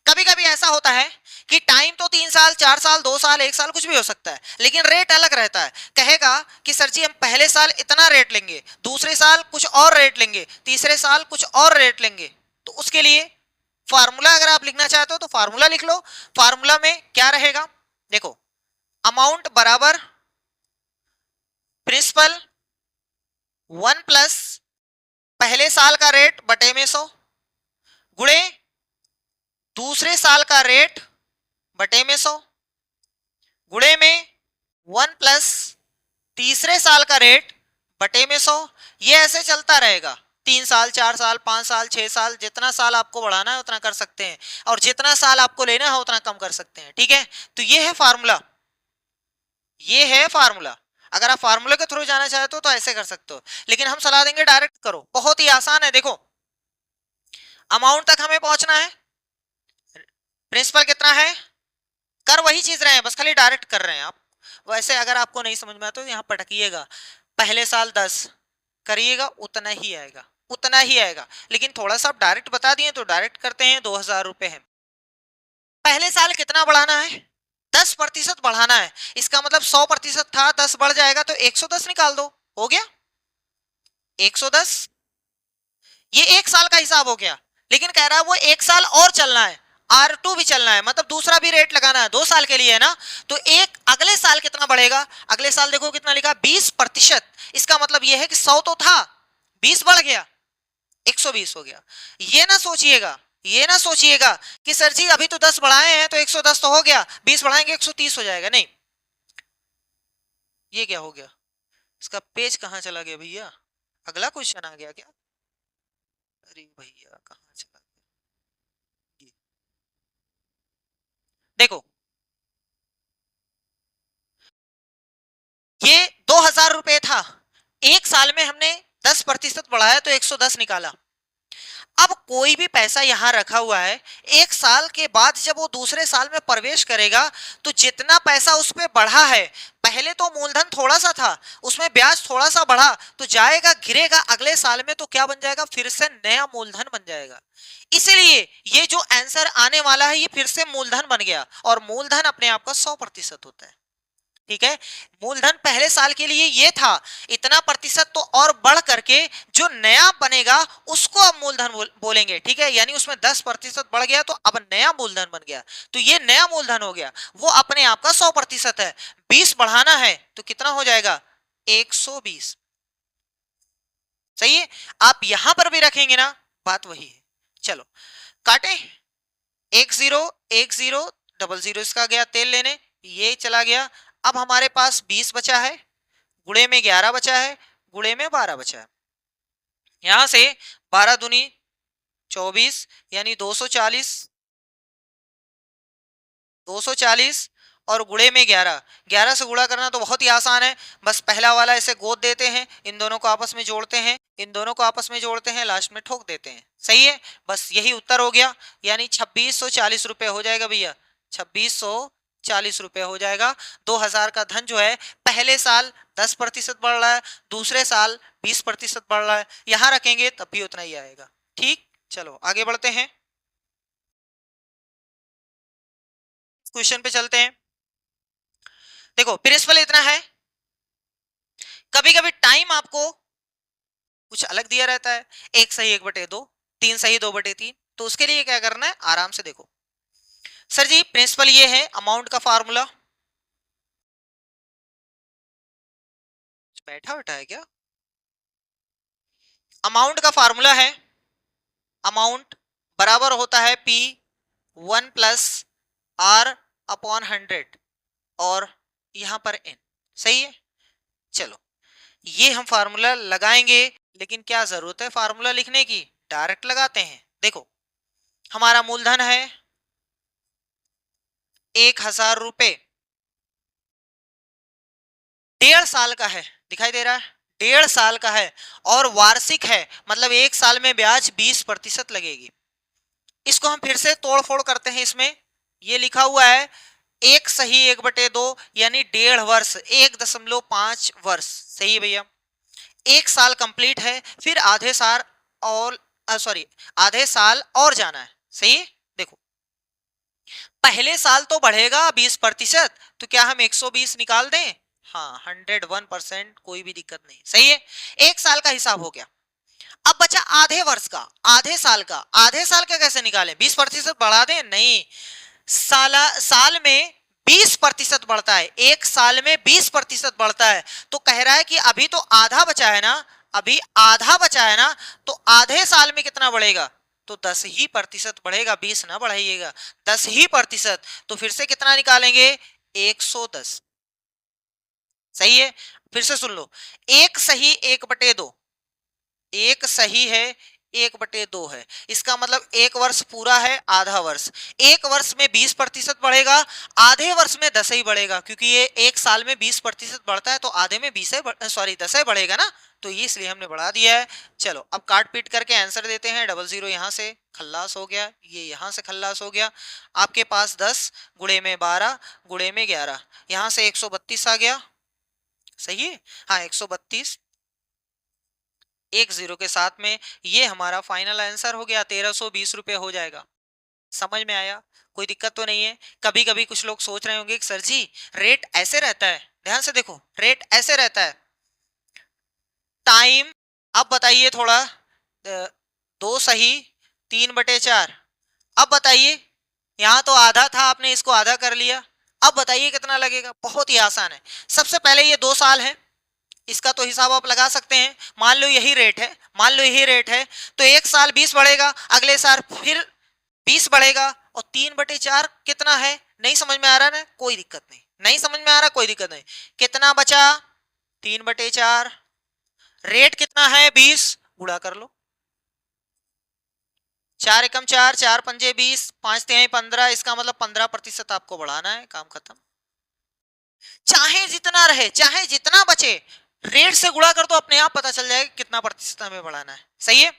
कभी कभी ऐसा होता है कि टाइम तो 3 साल 4 साल 2 साल 1 साल कुछ भी हो सकता है, लेकिन रेट अलग रहता है। कहेगा कि सर जी हम पहले साल इतना रेट लेंगे, दूसरे साल कुछ और रेट लेंगे, तीसरे साल कुछ और रेट लेंगे। तो उसके लिए फार्मूला अगर आप लिखना चाहते हो तो फार्मूला लिख लो। फार्मूला में क्या रहेगा, देखो अमाउंट बराबर प्रिंसिपल 1 प्लस पहले साल का रेट बटे में 100 गुणे दूसरे साल का रेट बटे में 100 गुणे में 1 प्लस तीसरे साल का रेट बटे में 100। ये ऐसे चलता रहेगा 3 साल 4 साल 5 साल 6 साल, जितना साल आपको बढ़ाना है उतना कर सकते हैं, और जितना साल आपको लेना है उतना कम कर सकते हैं। ठीक है, तो ये है फार्मूला, ये है फार्मूला। अगर आप फार्मूले के थ्रू जाना चाहते हो तो ऐसे कर सकते हो, लेकिन हम सलाह देंगे डायरेक्ट करो, बहुत ही आसान है। देखो अमाउंट तक हमें पहुंचना है, प्रिंसिपल कितना है, कर वही चीज रहे हैं, बस खाली डायरेक्ट कर रहे हैं आप। वैसे अगर आपको नहीं समझ में आता तो यहाँ पटकिएगा, पहले साल 10 करिएगा उतना ही आएगा, उतना ही आएगा। लेकिन थोड़ा सा आप डायरेक्ट बता दिए तो डायरेक्ट करते हैं। 2000 रुपए है, पहले साल कितना बढ़ाना है, 10% बढ़ाना है। इसका मतलब 100% था, 10 बढ़ जाएगा तो 110 निकाल दो, हो गया 110। ये एक साल का हिसाब हो गया, लेकिन कह रहा है वो एक साल और चलना है, R2 भी चलना है, मतलब दूसरा भी रेट लगाना है, 2 साल के लिए है ना। तो एक अगले साल कितना बढ़ेगा, अगले साल देखो कितना लिखा 20%। इसका मतलब यह है कि 100 तो था, 20 बढ़ गया 120 हो गया। ये ना सोचिएगा, ये ना सोचिएगा कि सर जी अभी तो 10 बढ़ाए हैं तो 110 तो हो गया, 20 बढ़ाएंगे 130 हो जाएगा, नहीं। ये क्या हो गया, इसका पेज कहां चला गया भैया, अगला क्वेश्चन आ गया क्या, अरे भैया कहां चला गया। देखो ये 2000 रुपए था, एक साल में हमने 10% बढ़ाया तो 110 निकाला। अब कोई भी पैसा यहां रखा हुआ है, एक साल के बाद जब वो दूसरे साल में प्रवेश करेगा तो जितना पैसा उस पे बढ़ा है, पहले तो मूलधन थोड़ा सा था, उसमें ब्याज थोड़ा सा बढ़ा तो जाएगा गिरेगा, अगले साल में तो क्या बन जाएगा, फिर से नया मूलधन बन जाएगा। इसलिए ये जो आंसर आने वाला है ये फिर से मूलधन बन गया, और मूलधन अपने आप का 100% होता है। ठीक है, मूलधन पहले साल के लिए ये था, इतना प्रतिशत तो और बढ़ करके जो नया बनेगा उसको अब मूलधन बोलेंगे। ठीक है, यानी उसमें 10% बढ़ गया तो अब नया मूलधन बन गया, तो ये नया मूलधन हो गया, वो अपने आप का 100% है। 20 बढ़ाना है तो कितना हो जाएगा 120। सही है, आप यहां पर भी रखेंगे ना, बात वही है। चलो काटे, 10 00 इसका गया तेल लेने, ये चला गया। अब हमारे पास 20 बचा है, गुणे में 11 बचा है, गुणे में 12 बचा है। यहां से 12 दूनी 24 यानी 240, 240 और गुणे में 11, 11 से गुणा करना तो बहुत ही आसान है, बस पहला वाला ऐसे गोद देते हैं, इन दोनों को आपस में जोड़ते हैं, इन दोनों को आपस में जोड़ते हैं, लास्ट में ठोक देते हैं। सही है, बस यही उत्तर हो गया, यानी 2640 रुपए हो जाएगा भैया, 2640 रुपए हो जाएगा। 2000 का धन जो है पहले साल 10% बढ़ रहा है, दूसरे साल 20% बढ़ रहा है, यहां रखेंगे तब भी उतना ही आएगा। ठीक, चलो आगे बढ़ते हैं, क्वेश्चन पे चलते हैं। देखो प्रिंसिपल इतना है, कभी कभी टाइम आपको कुछ अलग दिया रहता है, 1 सही 1/2, 3 सही 2/3, तो उसके लिए क्या करना है, आराम से देखो। सर जी प्रिंसिपल ये है, अमाउंट का फार्मूला, बैठा बैठा है क्या, अमाउंट का फार्मूला है, अमाउंट बराबर होता है P 1 प्लस R अपॉन 100 और यहां पर N। सही है, चलो ये हम फार्मूला लगाएंगे, लेकिन क्या जरूरत है फार्मूला लिखने की, डायरेक्ट लगाते हैं। देखो हमारा मूलधन है 1000 रुपए, 1.5 साल का है, दिखाई दे रहा है 1.5 साल का है, और वार्षिक है, मतलब एक साल में ब्याज 20% लगेगी। इसको हम फिर से तोड़ फोड़ करते हैं, इसमें ये लिखा हुआ है 1 सही 1/2 यानी 1.5 वर्ष, 1.5 वर्ष। सही है भैया, एक साल कंप्लीट है, फिर आधे साल और आधे साल और जाना है। सही है, देखो पहले साल तो बढ़ेगा 20%, तो क्या हम 120 निकाल दें, हाँ 101%, कोई भी दिक्कत नहीं। सही है, एक साल का हिसाब हो गया। अब बचा आधे वर्ष का, आधे साल का, आधे साल का कैसे निकालें, 20% बढ़ा दें, नहीं, साल में 20% बढ़ता है, एक साल में 20% बढ़ता है। तो कह रहा है कि अभी तो आधा बचा है ना, अभी आधा बचा है ना, तो आधे साल में कितना बढ़ेगा, तो 10 ही प्रतिशत बढ़ेगा, 20 ना बढ़ाइएगा, 10 ही प्रतिशत। तो फिर से कितना निकालेंगे, 110। सही है, फिर से सुन लो, एक सही 1/2, एक सही है 1/2 है, इसका मतलब एक वर्ष पूरा है, आधा वर्ष, एक वर्ष में 20% बढ़ेगा, आधे वर्ष में 10 ही बढ़ेगा, क्योंकि ये एक साल में 20% बढ़ता है, तो आधे में 20 सॉरी 10 ही बढ़ेगा ना, तो ये इसलिए हमने बढ़ा दिया है। चलो अब काट पीट करके आंसर देते हैं। 00 यहाँ से खल्लास हो गया, ये यहाँ से खल्लास हो गया, आपके पास 10 गुणे में 12 गुणे में 11, यहाँ से 132 आ गया, सही है, हाँ 132, एक जीरो के साथ में, ये हमारा फाइनल आंसर हो गया, 1320 रुपये हो जाएगा। समझ में आया, कोई दिक्कत तो नहीं है। कभी कभी कुछ लोग सोच रहे होंगे कि सर जी रेट ऐसे रहता है, ध्यान से देखो, रेट ऐसे रहता है, टाइम, अब बताइए थोड़ा, 2 सही 3/4, अब बताइए, यहां तो आधा था, आपने इसको आधा कर लिया, अब बताइए कितना लगेगा। बहुत ही आसान है। सबसे पहले ये 2 साल है, इसका तो हिसाब आप लगा सकते हैं, मान लो यही रेट है, मान लो यही रेट है, तो एक साल 20 बढ़ेगा, अगले साल फिर 20 बढ़ेगा, और 3/4 कितना है, नहीं समझ में आ रहा ना, कोई दिक्कत नहीं, नहीं समझ में आ रहा कोई दिक्कत नहीं, कितना बचा 3/4, रेट कितना है 20, गुणा कर लो, 4 एकम 4, 4 पंजे 20, 5 तिहाई 15, इसका मतलब 15% आपको बढ़ाना है, काम खत्म। चाहे जितना रहे, चाहे जितना बचे, रेट से गुणा कर दो, अपने आप पता चल जाएगा कितना प्रतिशत हमें बढ़ाना है। सही है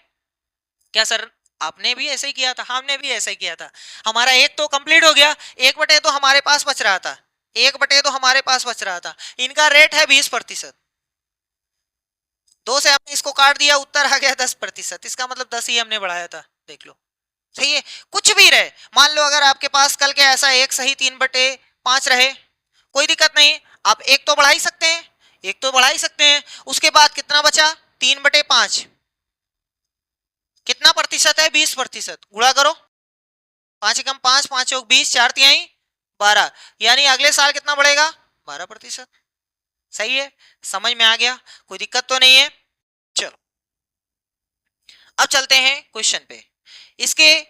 क्या सर, आपने भी ऐसे ही किया था, हमने भी ऐसे ही किया था, हमारा एक तो कंप्लीट हो गया, 1/2 हमारे पास बच रहा था, 1/2 हमारे पास बच रहा था, इनका रेट है 20%, 2 से हमने इसको काट दिया, उत्तर आ गया 10%, इसका मतलब 10 ही हमने बढ़ाया था, देख लो। सही है, कुछ भी रहे, मान लो अगर आपके पास कल के ऐसा एक सही 3/5 रहे, कोई दिक्कत नहीं, आप एक तो बढ़ा ही सकते हैं, एक तो बढ़ा ही सकते हैं, उसके बाद कितना बचा 3/5, कितना प्रतिशत है 20%, गुणा करो, 5 एकम 5, 5 चौक 20, 4 तिहाई 12, यानी अगले साल कितना बढ़ेगा 12%। सही है, समझ में आ गया, कोई दिक्कत तो नहीं है। चलो अब चलते हैं क्वेश्चन पे। इसके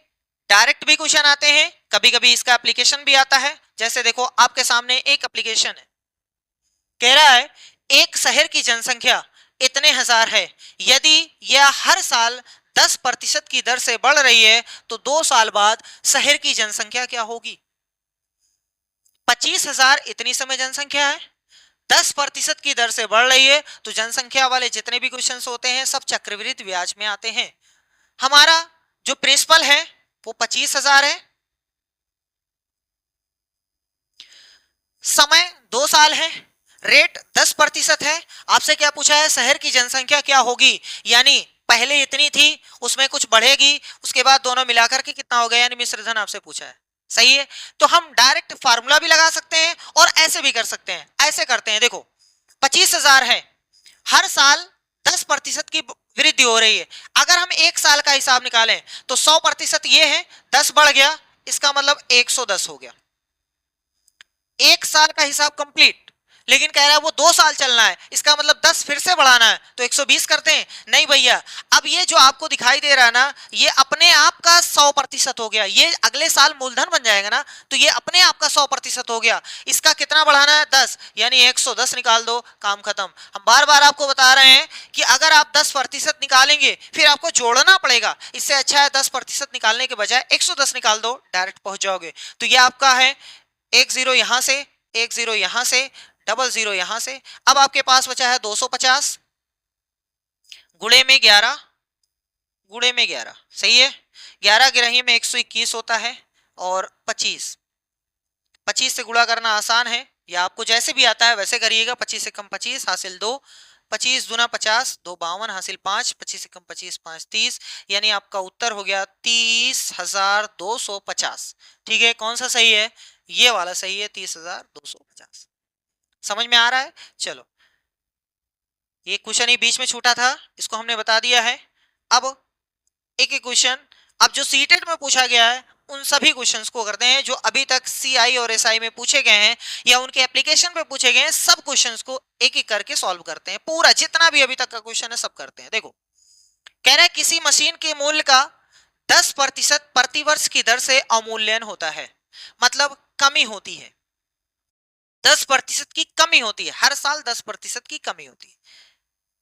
डायरेक्ट भी क्वेश्चन आते हैं, कभी कभी इसका एप्लीकेशन भी आता है। जैसे देखो आपके सामने एक एप्लीकेशन है, कह रहा है एक शहर की जनसंख्या इतने हजार है, यदि यह हर साल 10% की दर से बढ़ रही है, तो 2 साल बाद शहर की जनसंख्या क्या होगी। 25,000 इतनी समय जनसंख्या है, 10% की दर से बढ़ रही है, तो जनसंख्या वाले जितने भी क्वेश्चन होते हैं सब चक्रवृद्धि ब्याज में आते हैं। हमारा जो प्रिंसिपल है वो 25,000 है, समय 2 साल है, रेट 10% है। आपसे क्या पूछा है, शहर की जनसंख्या क्या होगी, यानी पहले इतनी थी, उसमें कुछ बढ़ेगी, उसके बाद दोनों मिलाकर के कितना हो गया, यानी मिश्र धन आपसे पूछा है। सही है, तो हम डायरेक्ट फार्मूला भी लगा सकते हैं और ऐसे भी कर सकते हैं। ऐसे करते हैं, देखो 25,000 है, हर साल 10% की वृद्धि हो रही है, अगर हम एक साल का हिसाब निकालें तो 100% ये है, 10 बढ़ गया, इसका मतलब 110 हो गया, एक साल का हिसाब कंप्लीट। लेकिन कह रहा है वो 2 साल चलना है, इसका मतलब 10 फिर से बढ़ाना है, तो 120 करते हैं, नहीं भैया। अब ये जो आपको दिखाई दे रहा है ना, ये अपने आप का 100% हो गया, ये अगले साल मूलधन बन जाएगा ना, तो ये अपने आप का 100% हो गया, इसका कितना बढ़ाना है 10, यानी 110 निकाल दो, काम खत्म। हम बार बार आपको बता रहे हैं कि अगर आप 10% निकालेंगे फिर आपको जोड़ना पड़ेगा, इससे अच्छा है 10% निकालने के बजाय 110 निकाल दो, डायरेक्ट पहुंच जाओगे। तो ये आपका है 10 यहां से, 10 यहां से, 00 यहां से। अब आपके पास बचा है 250 गुणे में 11, गुणे में 11, सही है, 11 गिरही में 121 होता है, और 25 से गुणा करना आसान है, या आपको जैसे भी आता है वैसे करिएगा। 25 से कम 25 हासिल 2, 25 दूना 50, 2 52 हासिल 5, 25 से कम 25 5 30, यानी आपका उत्तर हो गया 30,250। ठीक है, कौन सा सही है, ये वाला सही है, 30,250। समझ में आ रहा है। चलो ये क्वेश्चन ही बीच में छूटा था, इसको हमने बता दिया है। अब एक एक क्वेश्चन, अब जो सीटेट में पूछा गया है उन सभी क्वेश्चंस को करते हैं जो अभी तक सीआई और एसआई में पूछे गए हैं या उनके एप्लीकेशन पे पूछे गए हैं, सब क्वेश्चंस को एक एक करके सॉल्व करते हैं। पूरा जितना भी अभी तक का क्वेश्चन है सब करते हैं। देखो कह रहा है किसी मशीन के मूल्य का 10% प्रतिवर्ष की दर से अवमूल्यन होता है, मतलब कमी होती है, 10% की कमी होती है, हर साल 10% की कमी होती है।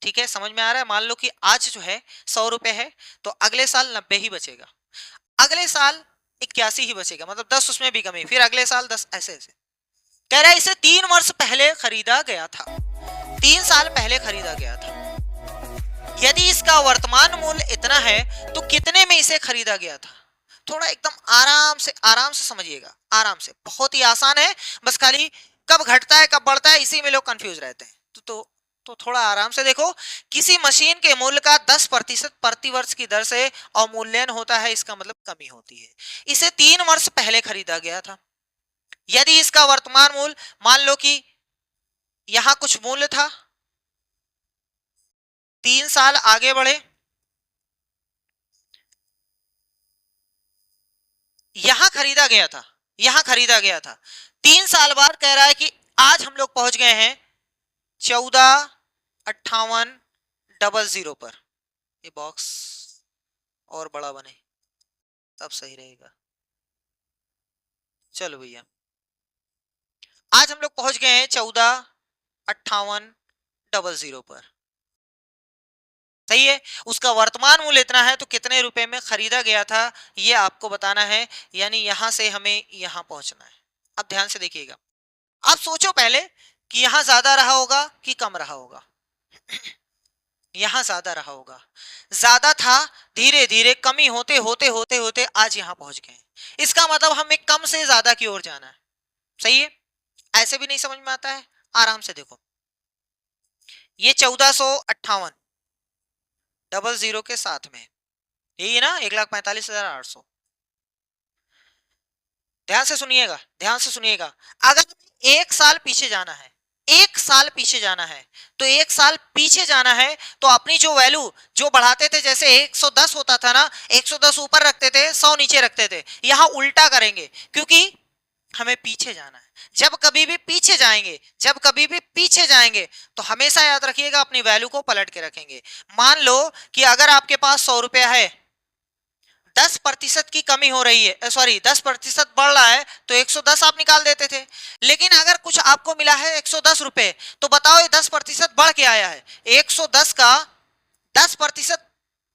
ठीक है, समझ में आ रहा है। मान लो कि आज जो है 100 रुपए है, तो अगले साल 90 ही बचेगा, अगले साल 81 ही बचेगा, मतलब 10 उसमें भी कमी, फिर अगले साल 10, ऐसे ऐसे। कह रहा है इसे 3 वर्ष पहले खरीदा गया था, 3 साल पहले खरीदा गया था, यदि इसका वर्तमान मूल्य इतना है तो कितने में इसे खरीदा गया था। थोड़ा एकदम आराम से समझिएगा, आराम से, बहुत ही आसान है, बस खाली कब घटता है कब बढ़ता है इसी में लोग कंफ्यूज रहते हैं। तो थोड़ा आराम से देखो, किसी मशीन के मूल्य का 10% प्रतिवर्ष की दर से अवमूल्यन होता है, इसका मतलब कमी होती है। इसे 3 वर्ष पहले खरीदा गया था, यदि इसका वर्तमान मूल्य, मान लो कि यहां कुछ मूल्य था, 3 साल आगे बढ़े, यहां खरीदा गया था, यहां खरीदा गया था, 3 साल बाद कह रहा है कि आज हम लोग पहुंच गए हैं 145800 पर। ये बॉक्स और बड़ा बने तब सही रहेगा। चलो भैया, आज हम लोग पहुंच गए हैं 145800 पर, सही है। उसका वर्तमान मूल्य इतना है, तो कितने रुपए में खरीदा गया था ये आपको बताना है, यानी यहां से हमें यहां पहुंचना है। अब ध्यान से देखिएगा, आप सोचो पहले कि यहां ज्यादा रहा होगा कि कम रहा होगा। यहां ज्यादा रहा होगा, ज्यादा था, धीरे धीरे कमी होते होते होते होते आज यहां पहुंच गए। इसका मतलब हमें कम से ज्यादा की ओर जाना है, सही है। ऐसे भी नहीं समझ में आता है, आराम से देखो, ये 145800 के साथ में, यही है ना 1,45,800। ध्यान से सुनिएगा, ध्यान से सुनिएगा, अगर एक साल पीछे जाना है, एक साल पीछे जाना है, तो एक साल पीछे जाना है तो अपनी जो वैल्यू जो बढ़ाते थे, जैसे 110 होता था ना, 110 ऊपर रखते थे, 100 नीचे रखते थे, यहां उल्टा करेंगे, क्योंकि हमें पीछे जाना है। जब कभी भी पीछे जाएंगे, जब कभी भी पीछे जाएंगे, तो हमेशा याद रखिएगा अपनी वैल्यू को पलट के रखेंगे। मान लो कि अगर आपके पास 100 रुपया है, 10% की कमी हो रही है, सॉरी 10% बढ़ रहा है, तो 110 आप निकाल देते थे। लेकिन अगर कुछ आपको मिला है 110 रुपए, तो बताओ ये 10% बढ़ के आया है, 110 का 10%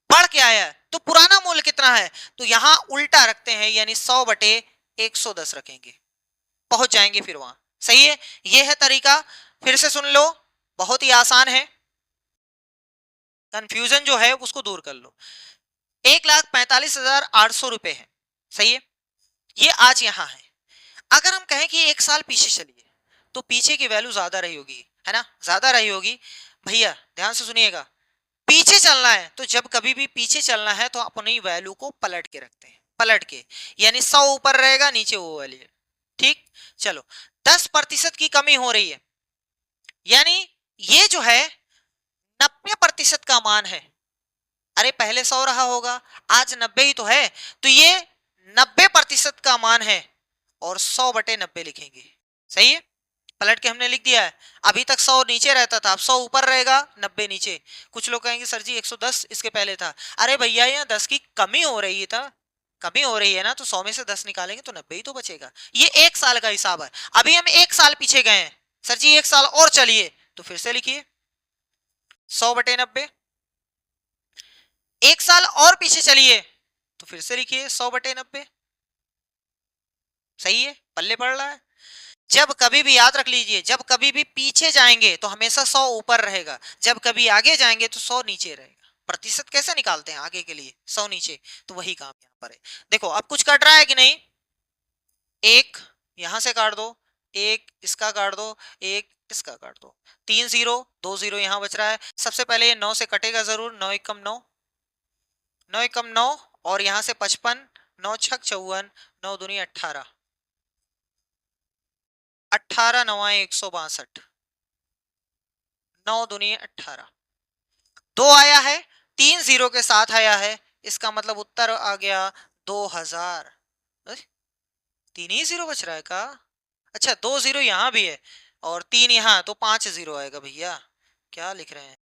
बढ़ के आया है, तो पुराना मूल्य कितना है, तो यहां उल्टा रखते हैं, यानी 100/110 रखेंगे, पहुंच जाएंगे फिर वहां, सही है। यह है तरीका, फिर से सुन लो, बहुत ही आसान है, कंफ्यूजन जो है उसको दूर कर लो। 1,45,800 रुपए है, सही है, ये आज यहां है। अगर हम कहें कि एक साल पीछे चलिए, तो पीछे की वैल्यू ज्यादा रही होगी, है ना, ज्यादा रही होगी। भैया ध्यान से सुनिएगा, पीछे चलना है तो जब कभी भी पीछे चलना है तो अपनी वैल्यू को पलट के रखते हैं, पलट के, यानी 100 ऊपर रहेगा, नीचे वो वाली है, ठीक। चलो 10% की कमी हो रही है, यानी ये जो है 90% का मान है। अरे पहले 100 रहा होगा, आज 90 ही तो है, तो ये 90% का मान है, और 100/90 लिखेंगे, सही है। पलट के हमने लिख दिया है, अभी तक 100 नीचे रहता था, अब 100 ऊपर रहेगा, 90 नीचे। कुछ लोग कहेंगे सर जी 110 इसके पहले था, अरे भैया यहाँ 10 की कमी हो रही है, था कमी हो रही है ना, तो 100 में से 10 निकालेंगे तो 90 ही तो बचेगा। ये एक साल का हिसाब है, अभी हम एक साल पीछे गए हैं, सर जी एक साल और चलिए, तो फिर से लिखिए 100/90, एक साल और पीछे चलिए तो फिर से लिखिए 100/90, सही है, पल्ले पड़ रहा है। जब कभी भी याद रख लीजिए, जब कभी भी पीछे जाएंगे तो हमेशा 100 ऊपर रहेगा, जब कभी आगे जाएंगे तो 100 नीचे रहेगा। प्रतिशत कैसे निकालते हैं आगे के लिए, 100 नीचे, तो वही काम यहाँ पर है। देखो अब कुछ कट रहा है कि नहीं, एक यहां से काट दो, एक इसका काट दो, एक इसका काट दो, 3 0 2 0 यहां बच रहा है। सबसे पहले ये 9 से कटेगा जरूर, 9 एकम 9, 9 एकम 9, और यहां से 55, 9 छक 54, 9 दूनी 18, 18 9 162, 9 दूनी 18, 2 आया है, 3 0 के साथ आया है, इसका मतलब उत्तर आ गया 2000। 3 ही जीरो बच रहा है का? अच्छा 2 जीरो यहाँ भी है और 3 यहाँ, तो 5 जीरो आएगा भैया। क्या लिख रहे हैं?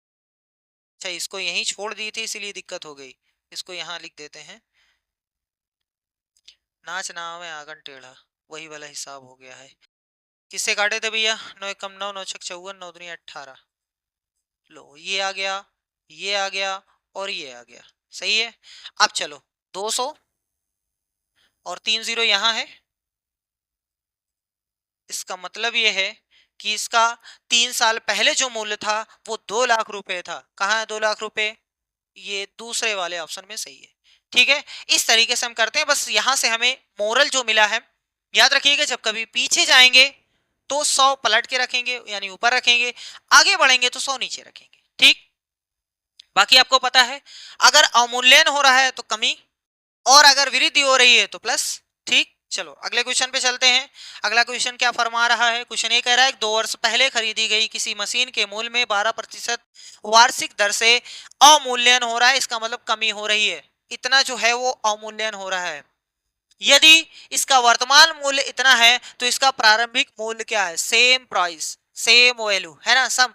अच्छा इसको यहीं छोड़ दी थी इसलिए दिक्कत हो गई, इसको यहाँ लिख देते हैं। नाच नाव है आंगन टेढ़ा, वही वाला हिसाब हो गया है। किससे काटे थे भैया? 9 एकम 9, 9 छक 54, 9 दूनी 18। लो ये आ गया, ये आ गया और ये आ गया। सही है। अब चलो 200 और 3 जीरो यहाँ है, इसका मतलब ये है कि इसका 3 साल पहले जो मूल्य था वो 2 लाख रुपए था। कहाँ है 2 लाख रुपए? ये दूसरे वाले ऑप्शन में सही है। ठीक है, इस तरीके से हम करते हैं। बस यहां से हमें मोरल जो मिला है, याद रखिएगा जब कभी पीछे जाएंगे तो 100 पलट के रखेंगे यानी ऊपर रखेंगे, आगे बढ़ेंगे तो 100 नीचे रखेंगे। ठीक, बाकी आपको पता है अगर अवमूल्यन हो रहा है तो कमी, और अगर वृद्धि हो रही है तो प्लस। ठीक, चलो अगले क्वेश्चन पे चलते हैं। अगला क्वेश्चन क्या फरमा रहा है? क्वेश्चन ये कह रहा है 2 वर्ष पहले खरीदी गई किसी मशीन के मूल्य में 12% वार्षिक दर से अवमूल्यन हो रहा है, इसका मतलब कमी हो रही है। इतना जो है वो अवमूल्यन हो रहा है। यदि इसका वर्तमान मूल्य इतना है तो इसका प्रारंभिक मूल्य क्या है? सेम प्राइस, सेम वैल्यू है ना, सम,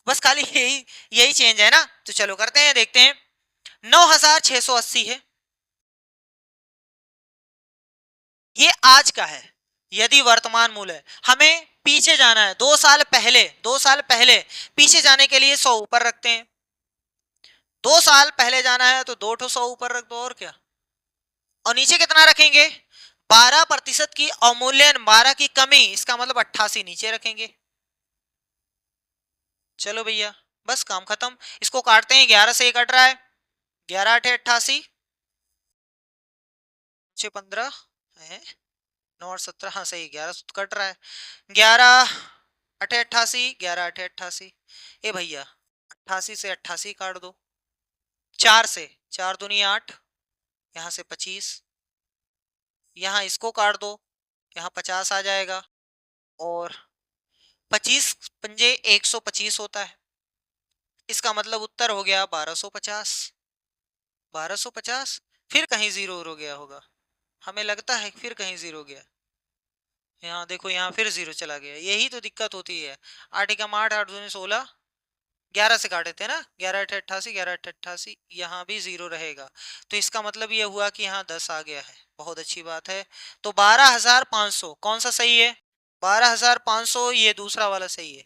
बस खाली यही यही चेंज है ना। तो चलो करते हैं, देखते हैं। 9680 है, ये आज का है। यदि वर्तमान मूल्य है, हमें पीछे जाना है 2 साल पहले, 2 साल पहले पीछे जाने के लिए 100 ऊपर रखते हैं। 2 साल पहले जाना है तो 2 ठो 100 ऊपर रख दो, और क्या। और नीचे कितना रखेंगे? 12% की अवमूल्यन, 12 की कमी, इसका मतलब 88 नीचे रखेंगे। चलो भैया बस काम खत्म। इसको काटते हैं, 11 से 1 कट रहा है, 11 8 88, 6 15 है, 9 और 17, हाँ सही, 11 से कट रहा है। 11 8 88, 11 8 88। ए भैया 88 से 88 काट दो, 4 से, 4 दूनी 8, यहाँ से 25, यहाँ इसको काट दो, यहाँ 50 आ जाएगा, और 25 पंजे 125 होता है। इसका मतलब उत्तर हो गया 1250। 1250, फिर कहीं जीरो हो गया होगा, हमें लगता है फिर कहीं जीरो गया। यहाँ देखो, यहाँ फिर जीरो चला गया, यही तो दिक्कत होती है। 8 एकम 8, 8 दूनी 16, 11 से काटे थे ना, 11 8 88, 11 8 88, यहाँ भी जीरो रहेगा। तो इसका मतलब ये हुआ कि यहाँ 10 आ गया है, बहुत अच्छी बात है। तो 12500 कौन सा सही है? 12500, ये दूसरा वाला सही है।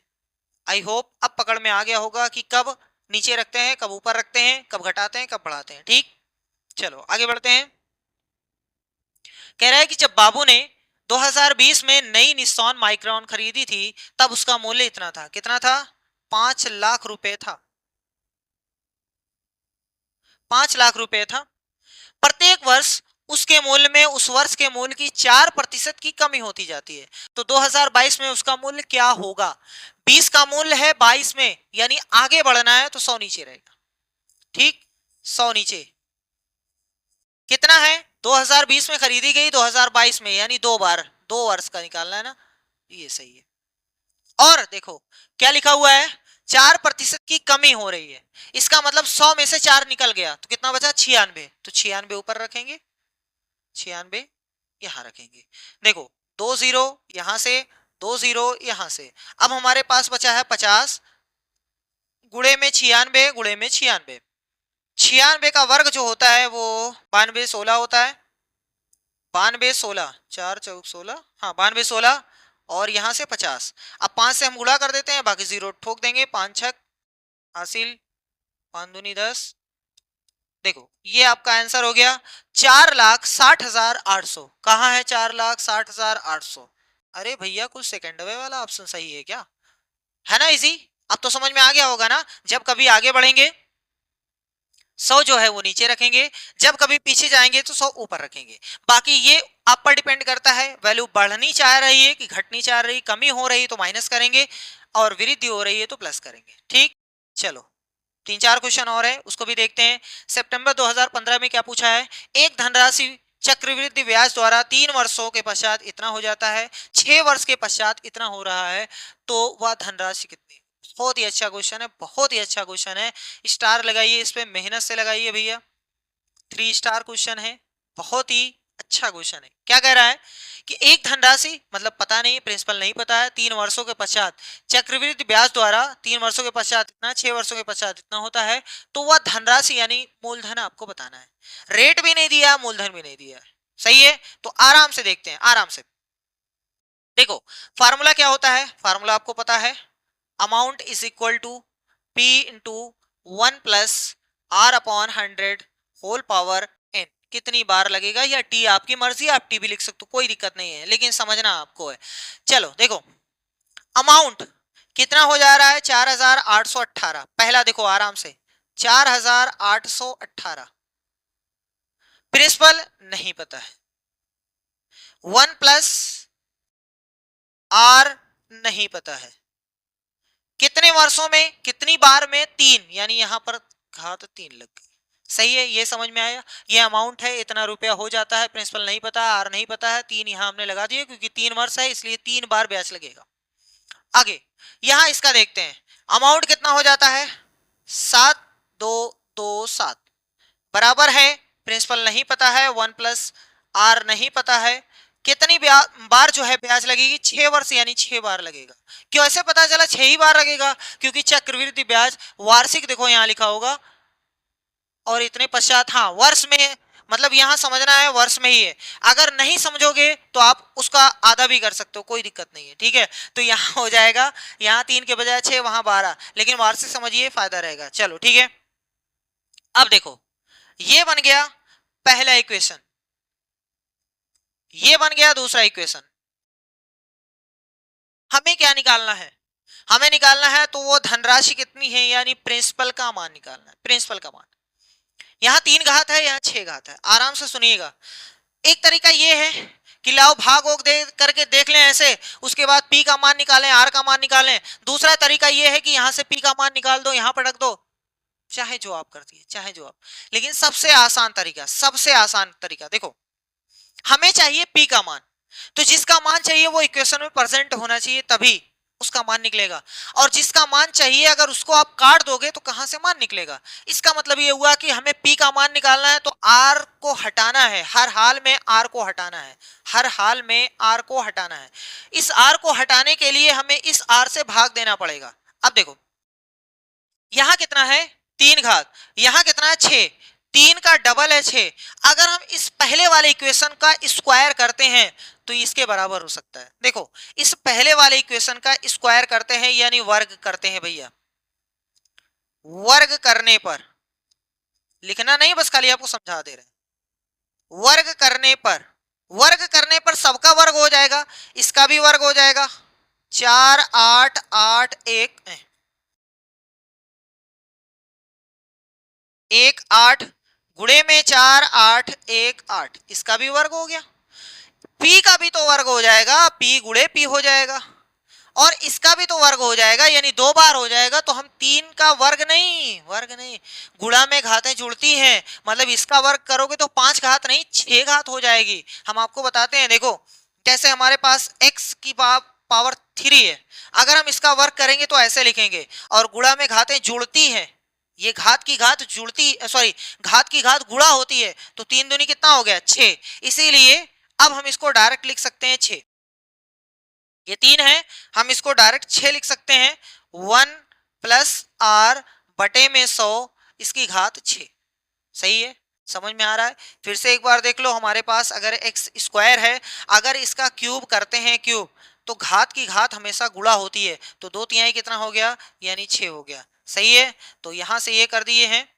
आई होप अब पकड़ में आ गया होगा कि कब नीचे रखते हैं, कब ऊपर रखते हैं, कब घटाते हैं, कब बढ़ाते हैं। ठीक, चलो आगे बढ़ते हैं। कह रहा है कि जब बाबू ने 2020 में नई निस्सॉन माइक्रोन खरीदी थी तब उसका मूल्य इतना था। कितना था? 5 लाख रुपए था। 5 लाख रुपए था। प्रत्येक वर्ष उसके मूल्य में उस वर्ष के मूल्य की 4% की कमी होती जाती है। तो 2022 में उसका मूल्य क्या होगा? 20 का मूल्य है 22 में, यानी आगे बढ़ना है तो 100 नीचे रहेगा। ठीक, 100 नीचे कितना है? 2020 में खरीदी गई, 2022 में, यानी 2 बार, 2 वर्ष का निकालना है ना, ये सही है। और देखो क्या लिखा हुआ है, 4% की कमी हो रही है, इसका मतलब 100 में से 4 निकल गया तो कितना बचा? 96। तो 96 ऊपर रखेंगे, 96 यहां रखेंगे। देखो 2 जीरो यहां से, 2 जीरो यहां से, अब हमारे पास बचा है 50 गुणे में 96 गुणे में 96। 96 का वर्ग जो होता है वो 92 16 होता है। 92 16, 4 चौक 16, हाँ 92 16, और यहां से 50। अब 5 से हम गुणा कर देते हैं, बाकी जीरो ठोक देंगे, 5 छक हासिल, 5 दूनी 10। देखो ये आपका आंसर हो गया 4,60,800। कहाँ है 4,60,800? अरे भैया कुछ सेकेंडवे वाला ऑप्शन सही है क्या? है ना इजी। अब तो समझ में आ गया होगा ना, जब कभी आगे बढ़ेंगे 100 जो है वो नीचे रखेंगे, जब कभी पीछे जाएंगे तो 100 ऊपर रखेंगे। बाकी ये आप पर डिपेंड करता है, वैल्यू बढ़नी चाह रही है कि घटनी चाह रही, कमी हो रही तो माइनस करेंगे, और वृद्धि हो रही है तो प्लस करेंगे। ठीक, चलो 3 4 क्वेश्चन और है, उसको भी देखते हैं। सितंबर 2015 में क्या पूछा है? एक धनराशि चक्रवृद्धि ब्याज द्वारा 3 वर्षों के पश्चात इतना हो जाता है, 6 वर्ष के पश्चात इतना हो रहा है, तो वह धनराशि कितनी? बहुत ही अच्छा क्वेश्चन है, बहुत ही अच्छा क्वेश्चन है। स्टार लगाइए इस पे, मेहनत से लगाइए भैया, 3 स्टार क्वेश्चन है, बहुत ही अच्छा क्वेश्चन है। क्या कह रहा है कि एक धनराशि, मतलब पता नहीं, प्रिंसिपल नहीं पता है, 3 वर्षों के पश्चात चक्रवृद्धि ब्याज द्वारा 3 वर्षों के पश्चात इतना, 6 वर्षों के पश्चात इतना होता है, तो वह धनराशि यानी मूलधन आपको बताना है। रेट भी नहीं दिया, मूलधन भी नहीं दिया, सही है। तो आराम से देखते हैं, आराम से देखो। फार्मूला क्या होता है, फार्मूला आपको पता है, amount is equal to P into 1 plus R upon 100 whole power N. कितनी बार लगेगा या टी आपकी मर्जी, आप टी भी लिख सकते हो, कोई दिक्कत नहीं है, लेकिन समझना आपको है। चलो देखो, अमाउंट कितना हो जा रहा है, 4818। पहला देखो आराम से, 4818। प्रिंसिपल नहीं पता है, 1 प्लस आर नहीं पता है, कितने वर्षों में, कितनी बार में, 3, यानी यहां पर घात 3 लग गई। सही है, ये समझ में आया। ये अमाउंट है, इतना रुपया हो जाता है, प्रिंसिपल नहीं पता, आर नहीं पता है, 3 यहां हमने लगा दिए क्योंकि 3 वर्ष है, इसलिए 3 बार ब्याज लगेगा। आगे यहां इसका देखते हैं, अमाउंट कितना हो जाता है, 7227 बराबर है, प्रिंसिपल नहीं पता है, 1 प्लस आर नहीं पता है, कितनी बार जो है ब्याज लगेगी, 6 वर्ष यानी 6 बार लगेगा। क्यों ऐसे पता चला 6 ही बार लगेगा, क्योंकि चक्रवृद्धि ब्याज वार्षिक देखो यहां लिखा होगा, और इतने पश्चात, हाँ वर्ष में, मतलब यहां समझना है वर्ष में ही है। अगर नहीं समझोगे तो आप उसका आधा भी कर सकते हो, कोई दिक्कत नहीं है, ठीक है। तो यहाँ हो जाएगा, यहाँ 3 के बजाय 6, वहां 12, लेकिन वार्षिक समझिए, फायदा रहेगा। चलो ठीक है, अब देखो ये बन गया पहला इक्वेशन, ये बन गया दूसरा इक्वेशन। हमें क्या निकालना है, हमें निकालना है तो वो धनराशि कितनी है, यानी प्रिंसिपल का मान निकालना है, प्रिंसिपल का मान। यहाँ 3 घात है, यहाँ 6 घात है। आराम से सुनिएगा, एक तरीका ये है कि लाओ भाग दे करके देख लें ऐसे, उसके बाद पी का मान निकालें, आर का मान निकालें। दूसरा तरीका ये है कि यहाँ से पी का मान निकाल दो, यहाँ पर रख दो, चाहे जो आप करती है, चाहे जो आप। लेकिन सबसे आसान तरीका, सबसे आसान तरीका देखो, हमें चाहिए पी का मान, तो जिसका मान चाहिए वो इक्वेशन में प्रेजेंट होना चाहिए, तभी उसका मान निकलेगा। और जिसका मान चाहिए अगर उसको आप काट दोगे तो कहां से मान निकलेगा। इसका मतलब ये हुआ कि हमें पी का मान निकालना है तो आर को हटाना है, हर हाल में आर को हटाना है, हर हाल में आर को हटाना है। इस आर को हटाने के लिए हमें इस आर से भाग देना पड़ेगा। अब देखो यहां कितना है, 3 घात, यहां कितना है 6, 3 का डबल है 6। अगर हम इस पहले वाले इक्वेशन का स्क्वायर करते हैं तो इसके बराबर हो सकता है। देखो इस पहले वाले इक्वेशन का स्क्वायर करते हैं यानी वर्ग करते हैं भैया, वर्ग करने पर, लिखना नहीं बस खाली आपको समझा दे रहे हैं, वर्ग करने पर, वर्ग करने पर सबका वर्ग हो जाएगा, इसका भी वर्ग हो जाएगा, 4 8 8 1 8 गुणे में 4 8 1 8, इसका भी वर्ग हो गया। पी का भी तो वर्ग हो जाएगा, पी गुणे पी हो जाएगा, और इसका भी तो वर्ग हो जाएगा, यानी 2 बार हो जाएगा। तो हम 3 का वर्ग नहीं, वर्ग नहीं, गुणा में घातें जुड़ती हैं, मतलब इसका वर्ग करोगे तो 5 घात नहीं 6 घात हो जाएगी। हम आपको बताते हैं, देखो जैसे हमारे पास x की पावर 3 है, अगर हम इसका वर्ग करेंगे तो ऐसे लिखेंगे, और गुणा में घातें जुड़ती हैं, ये घात की घात जुड़ती, सॉरी घात की घात गुणा होती है, तो 3 दूनी कितना हो गया 6। इसीलिए अब हम इसको डायरेक्ट लिख सकते हैं 6, ये 3 है, हम इसको डायरेक्ट 6 लिख सकते हैं, 1 प्लस आर बटे में 100, इसकी घात 6। सही है, समझ में आ रहा है। फिर से एक बार देख लो, हमारे पास अगर एक्स स्क्वायर है, अगर इसका क्यूब करते हैं क्यूब, तो घात की घात हमेशा गुणा होती है, तो 2 तिहाई कितना हो गया, यानी 6 हो गया। सही है, तो यहां से ये कर दिए हैं।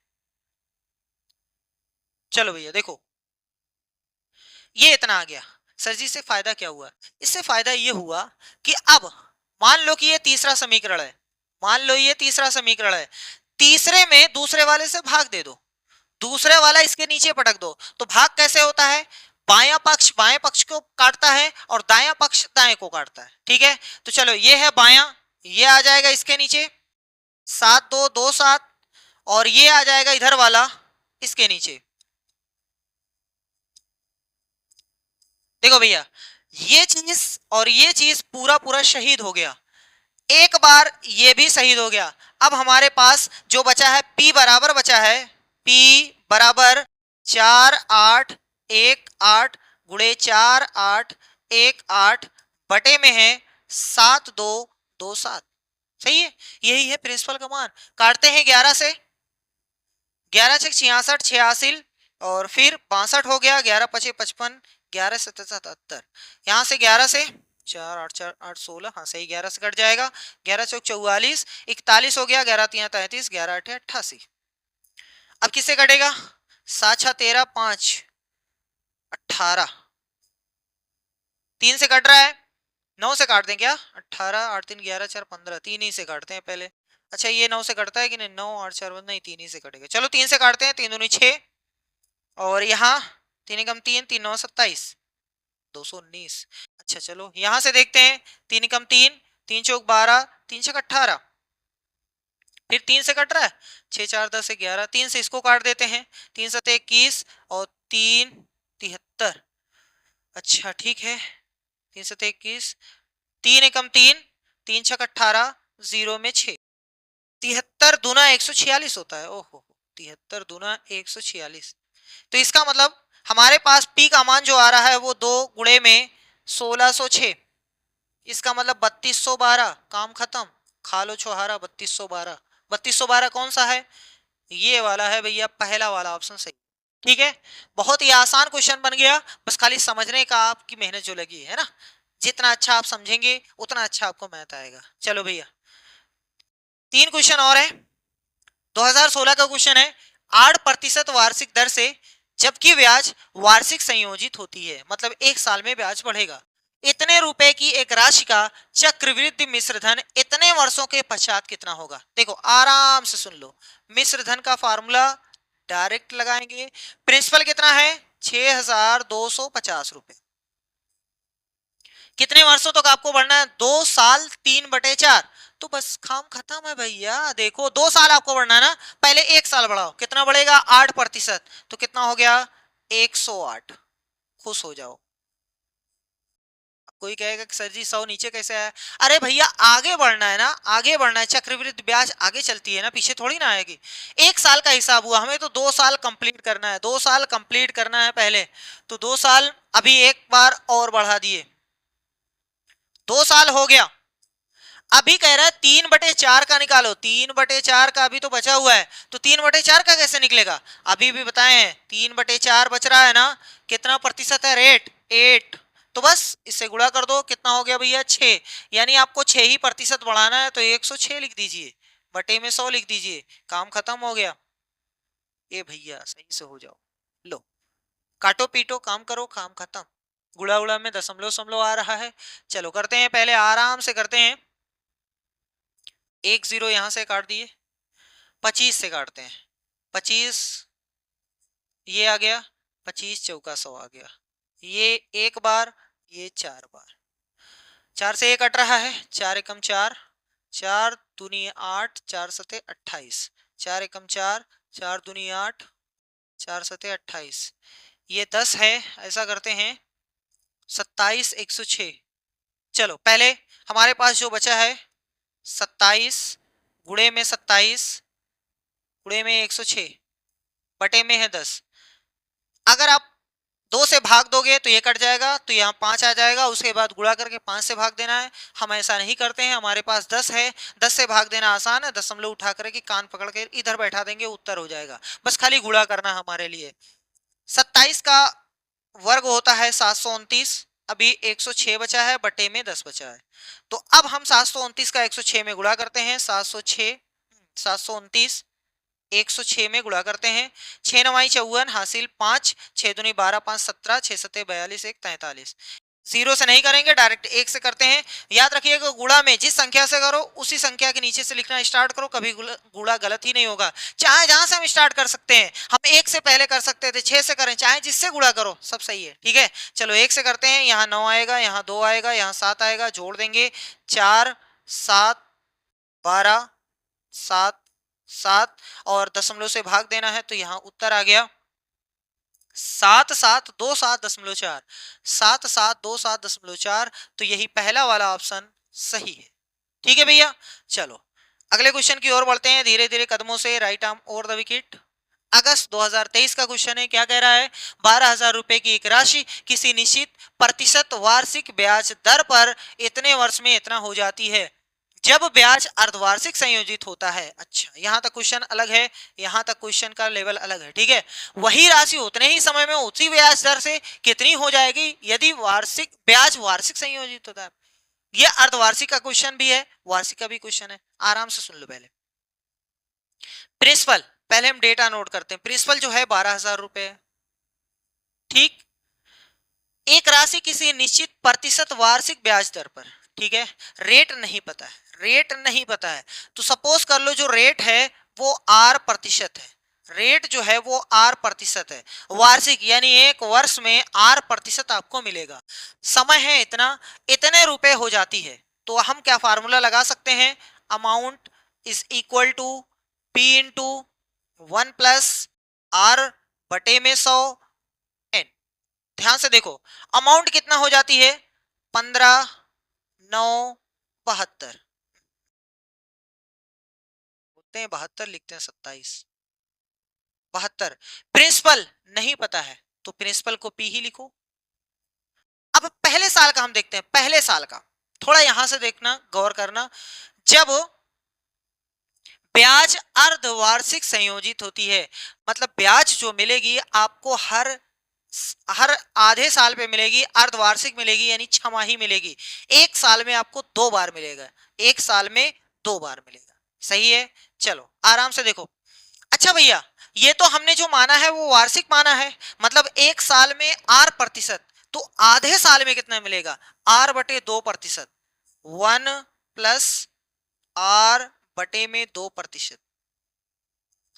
चलो भैया देखो ये इतना आ गया। सर जी से फायदा क्या हुआ, इससे फायदा ये हुआ कि अब मान लो कि ये तीसरा समीकरण है, मान लो ये तीसरा समीकरण है, तीसरे में दूसरे वाले से भाग दे दो, दूसरे वाला इसके नीचे पटक दो। तो भाग कैसे होता है, बायां पक्ष बाएं पक्ष को काटता है और दायां पक्ष दाएं को काटता है, ठीक है। तो चलो ये है बायां, ये आ जाएगा इसके नीचे 7 2 2 7, और ये आ जाएगा इधर वाला इसके नीचे। देखो भैया ये चीज और ये चीज पूरा पूरा शहीद हो गया, एक बार ये भी शहीद हो गया। अब हमारे पास जो बचा है P बराबर बचा है, P बराबर 4 8 1 8 गुणे 4 8 1 8 बटे में है 7 2 2 7। सही है, यही है प्रिंसिपल का मान। काटते हैं 11 से, 11 छक 66 86 और फिर 62 हो गया, 11 पचे 55, 11 सत्तर 77। यहाँ से 11 से 4 8 16, हाँ सही, 11 से कट जाएगा, 11 चौक 44, 41 हो गया, 11 3 33, 11 8 88। अब किससे कटेगा? 7 6 13 5 18, 3 से कट रहा है, 9 से काट दें क्या? 18 8 3 11 4 15, 3 ही से काटते हैं पहले। अच्छा ये 9 से कटता है कि नहीं? 9 8 4 नहीं, 3 ही से कटेगा। चलो 3 से काटते हैं, 3 दूनी 6 और यहाँ 3 कम 3 3 9 27 219। अच्छा चलो यहां से देखते हैं, 3 कम 3 3 चौक 12 3 छक 18, फिर 3 से कट रहा है, 6 4 10 11, 3 से इसको काट देते हैं, 3 7 21 और 3 73। अच्छा ठीक है, 3 7 21, 3 एकम 3 3 छक 18 0 में 6, 73 दूना 146 होता है। ओहो, 73 दूना 146। तो इसका मतलब हमारे पास पी का मान जो आ रहा है वो 2 गुणे में 1606, इसका मतलब 3212। काम खत्म, खा लो छोहारा। 3212, 3212 कौन सा है? ये वाला है भैया, पहला वाला ऑप्शन सही। ठीक है, बहुत ही आसान क्वेश्चन बन गया, बस खाली समझने का आपकी मेहनत जो लगी है ना, जितना अच्छा आप समझेंगे उतना अच्छा आपको मैथ आएगा। चलो भैया 3 क्वेश्चन और है। 2016 का क्वेश्चन है, 8% वार्षिक दर से जबकि ब्याज वार्षिक संयोजित होती है, मतलब एक साल में ब्याज बढ़ेगा। इतने रुपए की एक राशि का चक्रवृद्धि मिश्र धन इतने वर्षों के पश्चात कितना होगा? देखो आराम से सुन लो, मिश्र धन का फार्मूला डायरेक्ट लगाएंगे। प्रिंसिपल कितना है? 6250 रुपए। कितने वर्षों तक आपको बढ़ना है? 2 साल 3/4, तो बस काम खत्म है भैया। देखो 2 साल आपको बढ़ना है ना, पहले 1 साल बढ़ाओ, कितना बढ़ेगा? 8%, तो कितना हो गया? 108। खुश हो जाओ। कोई कहेगा कि सर जी 100 नीचे कैसे आया? अरे भैया आगे बढ़ना है ना, आगे बढ़ना है, चक्रवृद्धि ब्याज आगे चलती है ना, पीछे थोड़ी ना आएगी। 1 साल का हिसाब हुआ, हमें तो 2 साल कंप्लीट करना है, 2 साल कंप्लीट करना है पहले, तो 2 साल अभी एक बार और बढ़ा दिए, 2 साल हो गया। अभी कह रहा है 3/4 का निकालो, 3/4 का अभी तो बचा हुआ है, तो 3/4 का कैसे निकलेगा? अभी भी बताए हैं 3/4 बच रहा है ना, कितना प्रतिशत है? रेट 8, तो बस इससे गुणा कर दो, कितना हो गया भैया? 6। यानी आपको 6 ही प्रतिशत बढ़ाना है, तो 106 लिख दीजिए, बटे में 100 लिख दीजिए, काम खत्म हो गया। ए भैया सही से हो जाओ, लो काटो पीटो काम करो, काम खत्म। गुणा उड़ा में दशमलव समलव आ रहा है। चलो करते हैं, पहले आराम से करते हैं। 1 0 यहां से काट दिए, 25 से काटते हैं, 25 ये आ गया, 25 चौका 100 आ गया, ये एक बार, ये 4 बार, 4 से 1 कट रहा है, 4 एकम 4, 4 दूनी 8, 4 सते 28, 4 एकम 4, 4 दूनी 8, 4 सते 28, ये 10 है। ऐसा करते हैं 27 106। चलो पहले हमारे पास जो बचा है 27 गुणे में 27 गुणे में 106 बटे में है 10। अगर आप 2 से भाग दोगे तो ये कट जाएगा, तो यहाँ 5 आ जाएगा, उसके बाद गुणा करके 5 से भाग देना है। हम ऐसा नहीं करते हैं, हमारे पास 10 है, 10 से भाग देना आसान है, दशमलव उठा करके कान पकड़ के इधर बैठा देंगे, उत्तर हो जाएगा। बस खाली गुणा करना हमारे लिए। 27 का वर्ग होता है 729, अभी 106 बचा है, बटे में 10 बचा है, तो अब हम 729 का 106 में गुणा करते हैं। 729 106 में गुणा करते हैं, 6 9 54 हासिल 5, 6 दूनी 12 5 17, 6 7 42 1 43। जीरो से नहीं करेंगे, डायरेक्ट 1 से करते हैं। याद रखिएगा गुणा में जिस संख्या से करो उसी संख्या के नीचे से लिखना स्टार्ट करो, कभी गुणा गलत ही नहीं होगा। चाहे जहां से हम स्टार्ट कर सकते हैं, हम 1 से पहले कर सकते थे, 6 से करें, चाहे जिससे गुणा करो सब सही है। ठीक है, चलो 1 से करते हैं। यहाँ 9 आएगा, यहाँ 2 आएगा, यहाँ 7 आएगा, जोड़ देंगे 4 7 12 7 7 और दशमलव से भाग देना है, तो यहाँ उत्तर आ गया 7727.4, 7727.4, तो यही पहला वाला ऑप्शन सही है। ठीक है भैया, चलो अगले क्वेश्चन की ओर बढ़ते हैं धीरे धीरे कदमों से। Right arm over the wicket, अगस्त 2023 का क्वेश्चन है, क्या कह रहा है? 12,000 रुपए की एक राशि किसी निश्चित प्रतिशत वार्षिक ब्याज दर पर इतने वर्ष में इतना हो जाती है जब ब्याज अर्धवार्षिक संयोजित होता है। अच्छा, यहां तक क्वेश्चन अलग है, यहां तक क्वेश्चन का लेवल अलग है, ठीक है। वही राशि उतने ही समय में उसी ब्याज दर से कितनी हो जाएगी यदि वार्षिक ब्याज वार्षिक संयोजित होता है। ये अर्धवार्षिक का क्वेश्चन भी है, वार्षिक का भी क्वेश्चन है, आराम से सुन लो। पहले प्रिंसिपल, पहले हम डेटा नोट करते हैं। प्रिंसिपल जो है 12,000 रुपए, ठीक। एक राशि किसी निश्चित प्रतिशत वार्षिक ब्याज दर पर, ठीक है। रेट नहीं पता है, रेट नहीं पता है, तो सपोज कर लो जो रेट है वो आर प्रतिशत है। रेट जो है वो आर प्रतिशत है, वार्षिक यानी एक वर्ष में आर प्रतिशत आपको मिलेगा। समय है इतना, इतने रुपए हो जाती है, तो हम क्या फार्मूला लगा सकते हैं? Amount is equal to P into 1 + R बटे में 100 एन। ध्यान से देखो, अमाउंट कितना हो जाती है? 15,972 होते हैं, 72 लिखते हैं, 27 72। प्रिंसिपल नहीं पता है तो प्रिंसिपल को पी ही लिखो। अब पहले साल का हम देखते हैं, पहले साल का थोड़ा यहां से देखना, गौर करना। जब ब्याज अर्धवार्षिक संयोजित होती है, मतलब ब्याज जो मिलेगी आपको हर हर आधे साल पे मिलेगी, अर्धवार्षिक मिलेगी यानी छमाही मिलेगी। एक साल में आपको 2 बार मिलेगा, एक साल में 2 बार मिलेगा। सही है, चलो आराम से देखो। अच्छा भैया, ये तो हमने जो माना है वो वार्षिक माना है, मतलब एक साल में आर प्रतिशत, तो आधे साल में कितना मिलेगा? आर बटे 2%, 1 + आर बटे में 2%।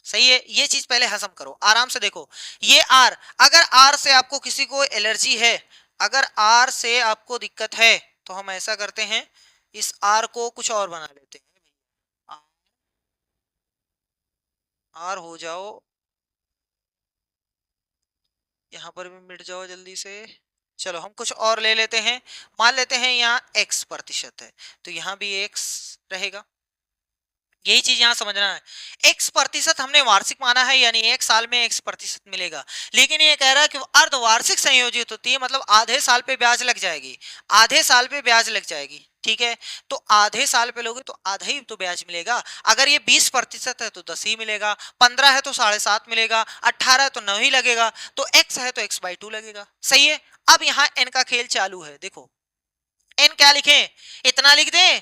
सही है, ये चीज पहले हजम करो, आराम से देखो। ये आर, अगर आर से आपको किसी को एलर्जी है, अगर आर से आपको दिक्कत है, तो हम ऐसा करते हैं, इस आर को कुछ और बना लेते हैं। आर हो जाओ, यहां पर भी मिट जाओ जल्दी से। चलो हम कुछ और ले लेते हैं, मान लेते हैं यहाँ x प्रतिशत है, तो यहाँ भी x रहेगा। यही चीज यहां समझना है, x प्रतिशत हमने वार्षिक माना है, यानी एक साल में x प्रतिशत मिलेगा। लेकिन ये कह रहा है कि अर्धवार्षिक संयोजित होती है, मतलब आधे साल पे ब्याज लग जाएगी, आधे साल पे ब्याज लग जाएगी, ठीक है। तो आधे साल पे लोगे तो आधा ही तो ब्याज मिलेगा। अगर ये 20% है तो 10 ही मिलेगा, 15 है तो 7.5 मिलेगा, 18 है तो 9 ही लगेगा, तो x है तो x/2 लगेगा। सही है। अब यहाँ n का खेल चालू है, देखो n क्या लिखें? इतना लिख दें,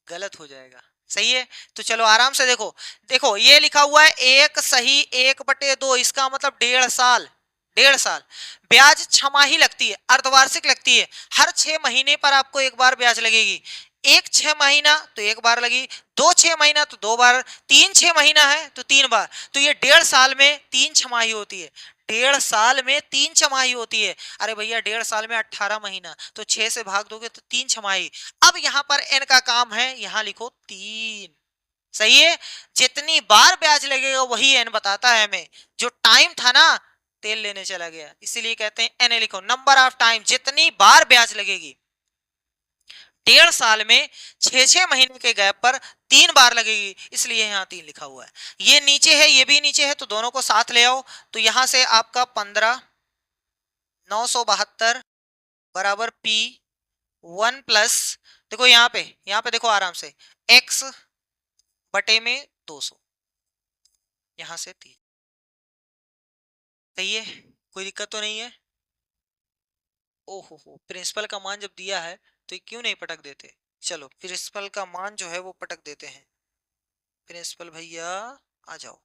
गलत हो जाएगा। सही है, तो चलो आराम से देखो। देखो ये लिखा हुआ है 1 = 1/2, इसका मतलब 1.5 साल, 1.5 साल। ब्याज छमाही लगती है, अर्धवार्षिक लगती है, हर 6 महीने पर आपको एक बार ब्याज लगेगी। एक 6 महीना तो एक बार लगी, 2 6 महीना तो 2 बार, 3 6 महीना है तो 3 बार, तो ये 1.5 साल में 3 छमाही होती है, 1.5 साल में 3 छमाही होती है। अरे भैया 1.5 साल में 18 महीना, तो 6 से भाग दोगे तो 3 छमाही। अब यहां पर n का काम है, यहां लिखो 3। सही है, जितनी बार ब्याज लगेगा वही n बताता है हमें। जो टाइम था ना, तेल लेने चला गया, इसीलिए कहते हैं n लिखो, नंबर ऑफ टाइम, जितनी बार ब्याज लगेगी। 1.5 साल में 6 6 महीने के गैप पर 3 बार लगेगी, इसलिए यहाँ 3 लिखा हुआ है। ये नीचे है, ये भी नीचे है, तो दोनों को साथ ले आओ, तो यहां से आपका 15,972 बराबर P 1 + देखो यहाँ पे देखो आराम से, x बटे में 200, यहां से 3। सही है, कोई दिक्कत तो नहीं है? ओहो हो, प्रिंसिपल का मान जब दिया है तो ये क्यों नहीं पटक देते? चलो प्रिंसिपल का मान जो है वो पटक देते हैं। प्रिंसिपल भैया आ जाओ,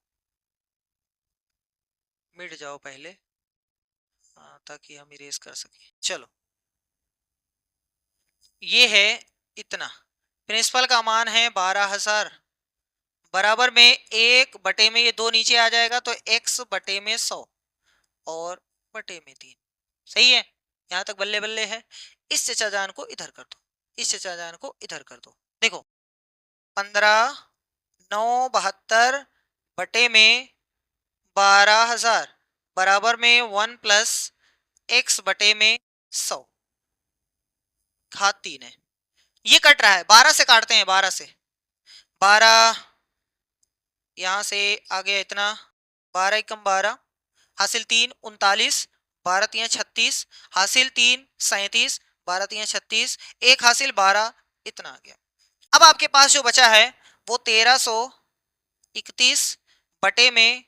मिट जाओ पहले, हाँ, ताकि हम इरेज कर सके। चलो ये है इतना, प्रिंसिपल का मान है 12,000 बराबर में 1 बटे में, ये 2 नीचे आ जाएगा तो x बटे में 100 और बटे में 3। सही है, यहां तक बल्ले बल्ले है। इस चचा जान को इधर कर दो, इस चचा जान को इधर कर दो। देखो 15,972 बटे में 12,000 बराबर में 1 + x बटे में 100, घात 3 है। ये कट रहा है, 12 से काटते हैं, 12 से, 12 यहां से आ गया इतना, 12 एकम 12, हासिल 3 39, 12 तियां 36, हासिल 3 37, 12 तियां 36, एक हासिल 12, इतना आ गया। अब आपके पास जो बचा है वो 1331 बटे में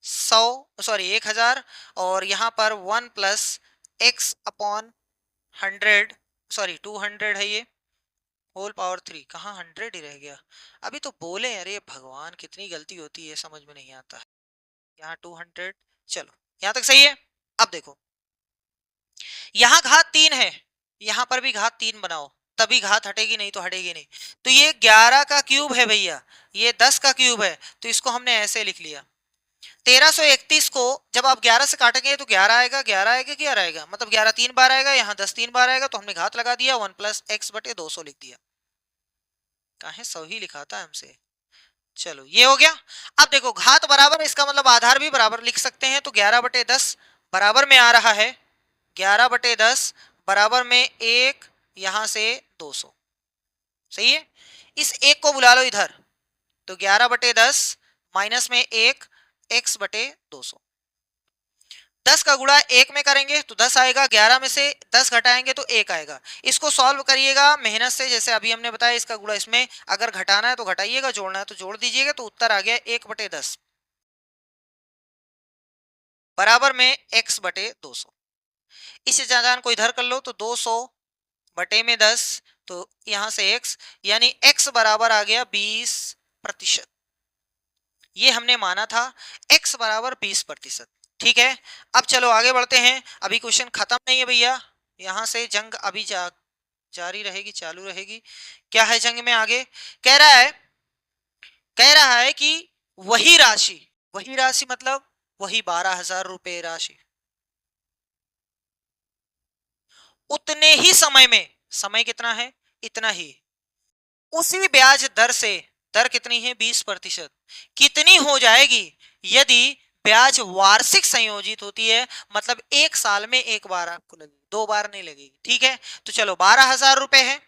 100, सॉरी 1000, और यहाँ पर 1 प्लस एक्स अपॉन 100, सॉरी 200 है ये, होल पावर 3, कहाँ 100 ही रह गया। अभी तो बोले, अरे भगवान कितनी गलती होती है, समझ में नहीं आता है। यहाँ 200, चलो यहाँ तक सही है। अब देखो, यहाँ घात 3 है, यहाँ पर भी घात 3 बनाओ, तभी घात हटेगी, नहीं तो हटेगी नहीं। तो ये 11 का क्यूब है भैया, ये 10 का क्यूब है, तो इसको हमने ऐसे लिख लिया। 1331 को जब आप 11 से काटेंगे तो 11 आएगा, 11 आएगा, 11 आएगा, मतलब 11 3 बार आएगा, यहाँ 10 3 बार आएगा, तो हमने घात लगा दिया, 1 प्लस एक्स बटे 200 लिख दिया। काहे 100 ही लिखा था हमसे। चलो ये हो गया। अब देखो घात बराबर, इसका मतलब आधार भी बराबर लिख सकते हैं, तो 11 बटे 10 बराबर में आ रहा है 11 बटे 10 बराबर में 1, यहां से 200, सही है। इस एक को बुला लो इधर, तो 11 बटे 10 माइनस में 1 एक्स बटे 200। 10 का गुणा 1 में करेंगे तो 10 आएगा, 11 में से 10 घटाएंगे तो 1 आएगा। इसको सॉल्व करिएगा मेहनत से, जैसे अभी हमने बताया, इसका गुणा इसमें, अगर घटाना है तो घटाइएगा, जोड़ना है तो जोड़ दीजिएगा, तो उत्तर आ गया 1 बटे 10 बराबर में x बटे 200। इस जान को इधर कर लो, तो 200 बटे में 10, तो यहां से x, यानी x बराबर आ गया 20%। ये हमने माना था x बराबर 20%। ठीक है, अब चलो आगे बढ़ते हैं, अभी क्वेश्चन खत्म नहीं है भैया, यहां से जंग अभी जारी रहेगी, चालू रहेगी। क्या है जंग में आगे, कह रहा है कि वही राशि मतलब वही 12,000 रुपए राशि उतने ही समय में, समय कितना है, इतना ही, उसी ब्याज दर से, दर कितनी है 20%, कितनी हो जाएगी यदि ब्याज वार्षिक संयोजित होती है, मतलब एक साल में एक बार आपको लगेगी, दो बार नहीं लगेगी। ठीक है, तो चलो 12,000 रुपए है,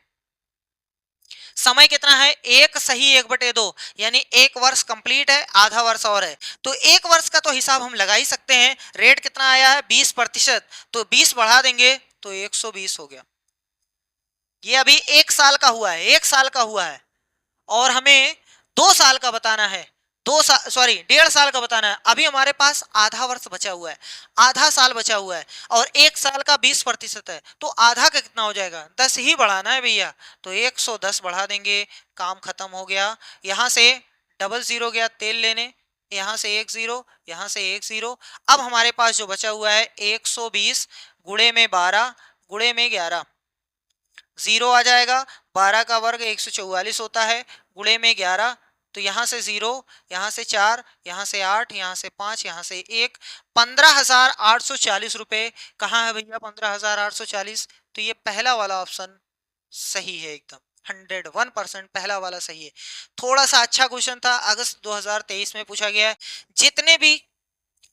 समय कितना है, एक सही 1/2, यानी एक वर्ष कंप्लीट है, आधा वर्ष और है, तो एक वर्ष का तो हिसाब हम लगा ही सकते हैं। रेट कितना आया है 20%, तो 20 बढ़ा देंगे तो 120 हो गया। ये अभी एक साल का हुआ है, एक साल का हुआ है, और हमें 2 साल का बताना है, 2 साल, सॉरी 1.5 साल का बताना है। अभी हमारे पास आधा वर्ष बचा हुआ है, आधा साल बचा हुआ है, और एक साल का 20% है, तो आधा का कितना हो जाएगा, 10 ही बढ़ाना है भैया, तो 110 बढ़ा देंगे, काम खत्म हो गया। यहां से डबल जीरो गया तेल लेने, यहां से एक जीरो, यहां से एक जीरो। अब हमारे पास जो बचा हुआ है 120 गुणे में 12 गुणे में 11, जीरो आ जाएगा, 12 का वर्ग 144 होता है, गुणे में 11, तो यहां से 0, यहां से 4, यहां से 8, यहां से 5, यहां से 1, 15,840 रुपए। कहाँ है भैया 15,840, तो ये पहला वाला ऑप्शन सही है एकदम, 101% पहला वाला सही है। थोड़ा सा अच्छा क्वेश्चन था, अगस्त 2023 में पूछा गया है। जितने भी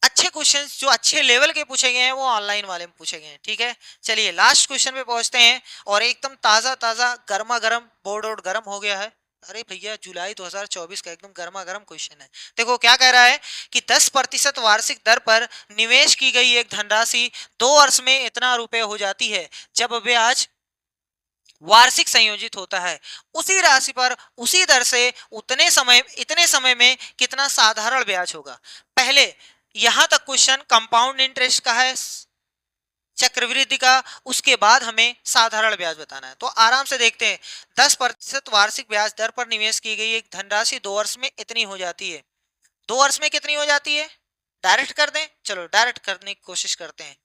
अच्छे क्वेश्चंस जो अच्छे लेवल के पूछे गए हैं वो ऑनलाइन वाले में पूछे गए हैं। ठीक है, चलिए लास्ट क्वेश्चन पे पहुंचते हैं, और एकदम ताजा ताजा गर्मा गर्म, बोर्ड और गर्म हो गया है। अरे भैया जुलाई 2024 का एकदम गर्मा गर्म क्वेश्चन है। देखो क्या कह रहा है कि 10% वार्षिक दर पर निवेश की गई एक धनराशि 2 वर्ष में इतना रुपए हो जाती है, जब ब्याज वार्षिक संयोजित होता है, उसी राशि पर उसी दर से इतने समय में कितना साधारण ब्याज होगा। पहले यहां तक क्वेश्चन कंपाउंड इंटरेस्ट का है, चक्रवृद्धि का, उसके बाद हमें साधारण ब्याज बताना है। तो आराम से देखते हैं, 10% वार्षिक ब्याज दर पर निवेश की गई एक धनराशि 2 वर्ष में इतनी हो जाती है, 2 वर्ष में कितनी हो जाती है, डायरेक्ट कर दें, चलो डायरेक्ट करने की कोशिश करते हैं,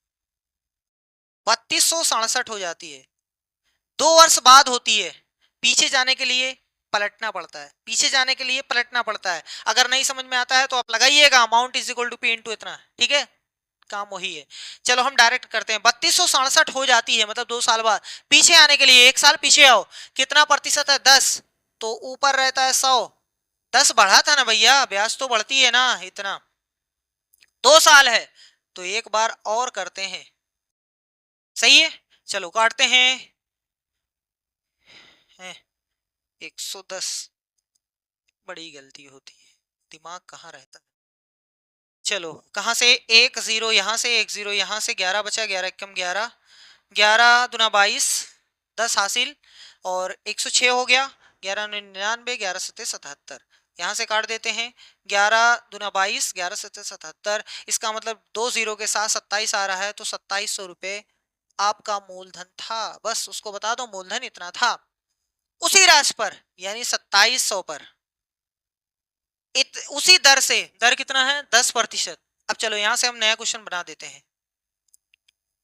3267 हो जाती है। 2 वर्ष बाद होती है, पीछे जाने के लिए पलटना पड़ता है, पीछे जाने के लिए पलटना पड़ता है। अगर नहीं समझ में आता है तो आप लगाइएगा amount is equal to P into इतना, ठीक है, काम वही है। चलो हम डायरेक्ट करते हैं, 3267 हो जाती है, मतलब 2 साल बाद। पीछे आने के लिए एक साल पीछे आओ, कितना प्रतिशत है 10, तो ऊपर रहता है 100, 10 बढ़ा था ना भैया, ब्याज तो बढ़ती है ना इतना, 2 साल है, तो एक बार और करते हैं, सही है। चलो काटते हैं, 110, बड़ी गलती होती है, दिमाग कहाँ रहता है। चलो कहाँ से, 1 0 यहाँ से, 1 0 यहाँ से, 11 बचा, 11 कम 11, 11 दूना 22, 10 हासिल और 106 हो गया, 11 99, 11 सत्ते 77, यहाँ से काट देते हैं, 11 दूना 22, 11 सत्ते 77, इसका मतलब 2 0 के साथ 27 आ रहा है, तो 2700 रुपए आपका मूलधन था। बस उसको बता दो मूलधन इतना था। उसी राशि पर यानी 2700 पर उसी दर से, दर कितना है 10%। अब चलो यहां से हम नया क्वेश्चन बना देते हैं।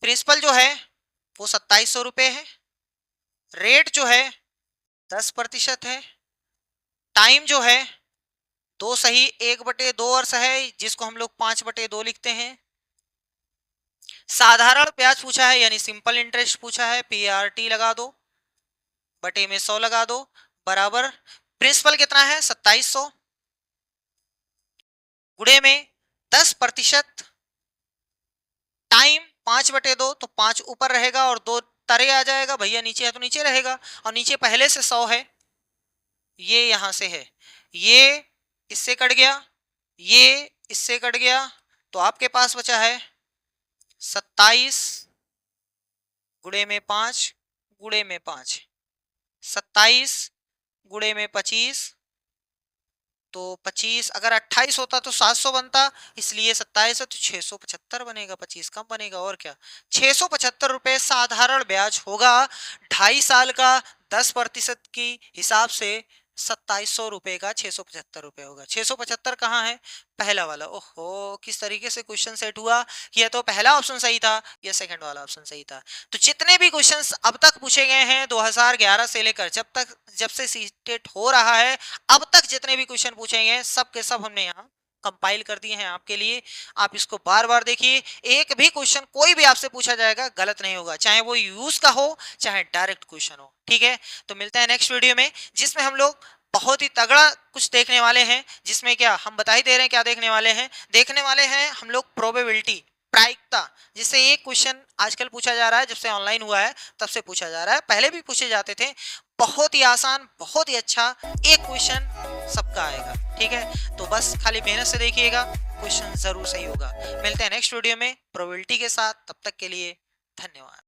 प्रिंसिपल जो है वो 2700 रुपए है, रेट जो है 10% है, टाइम जो है 2 सही 1/2 वर्ष है, जिसको हम लोग 5/2 लिखते हैं। साधारण ब्याज पूछा है यानी सिंपल इंटरेस्ट पूछा है, PRT लगा दो, बटे में 100 लगा दो, बराबर प्रिंसिपल कितना है 2700 गुणे में 10%, टाइम 5/2, तो 5 ऊपर रहेगा और 2 तरे आ जाएगा, भैया नीचे है तो नीचे रहेगा, और नीचे पहले से 100 है, ये यहां से है, ये इससे कट गया, ये इससे कट गया, तो आपके पास बचा है 27 गुणे में 5 गुणे में 5, 27 गुणे में 25, तो 25 अगर 28 होता तो 700 बनता, इसलिए 27 है तो 675 बनेगा, 25 कम बनेगा, और क्या 675 रुपए साधारण ब्याज होगा। 2.5 साल का 10% की हिसाब से 2700 रुपए का 675 रुपए होगा। 675 कहाँ है, पहला वाला। ओहो किस तरीके से क्वेश्चन सेट हुआ, ये तो पहला ऑप्शन सही था, ये सेकंड वाला ऑप्शन सही था। तो जितने भी क्वेश्चंस अब तक पूछे गए हैं 2011 से लेकर जब से सीटेट हो रहा है अब तक, जितने भी क्वेश्चन पूछे गए सब के सब हमने यहाँ कंपाइल कर दिए हैं आपके लिए। आप इसको बार बार देखिए, एक भी क्वेश्चन कोई भी आपसे पूछा जाएगा गलत नहीं होगा, चाहे वो यूज का हो चाहे डायरेक्ट क्वेश्चन हो, ठीक है। तो मिलते हैं नेक्स्ट वीडियो में, जिसमें हम लोग बहुत ही तगड़ा कुछ देखने वाले हैं, जिसमें क्या हम बता ही दे रहे हैं क्या देखने वाले हैं। देखने वाले हैं हम लोग प्रोबेबिलिटी, प्रायिकता, जिससे एक क्वेश्चन आजकल पूछा जा रहा है, जब से ऑनलाइन हुआ है तब से पूछा जा रहा है, पहले भी पूछे जाते थे। बहुत ही आसान, बहुत ही अच्छा एक क्वेश्चन सबका आएगा, ठीक है। तो बस खाली मेहनत से देखिएगा, क्वेश्चन जरूर सही होगा। मिलते हैं नेक्स्ट वीडियो में प्रोबेबिलिटी के साथ, तब तक के लिए धन्यवाद।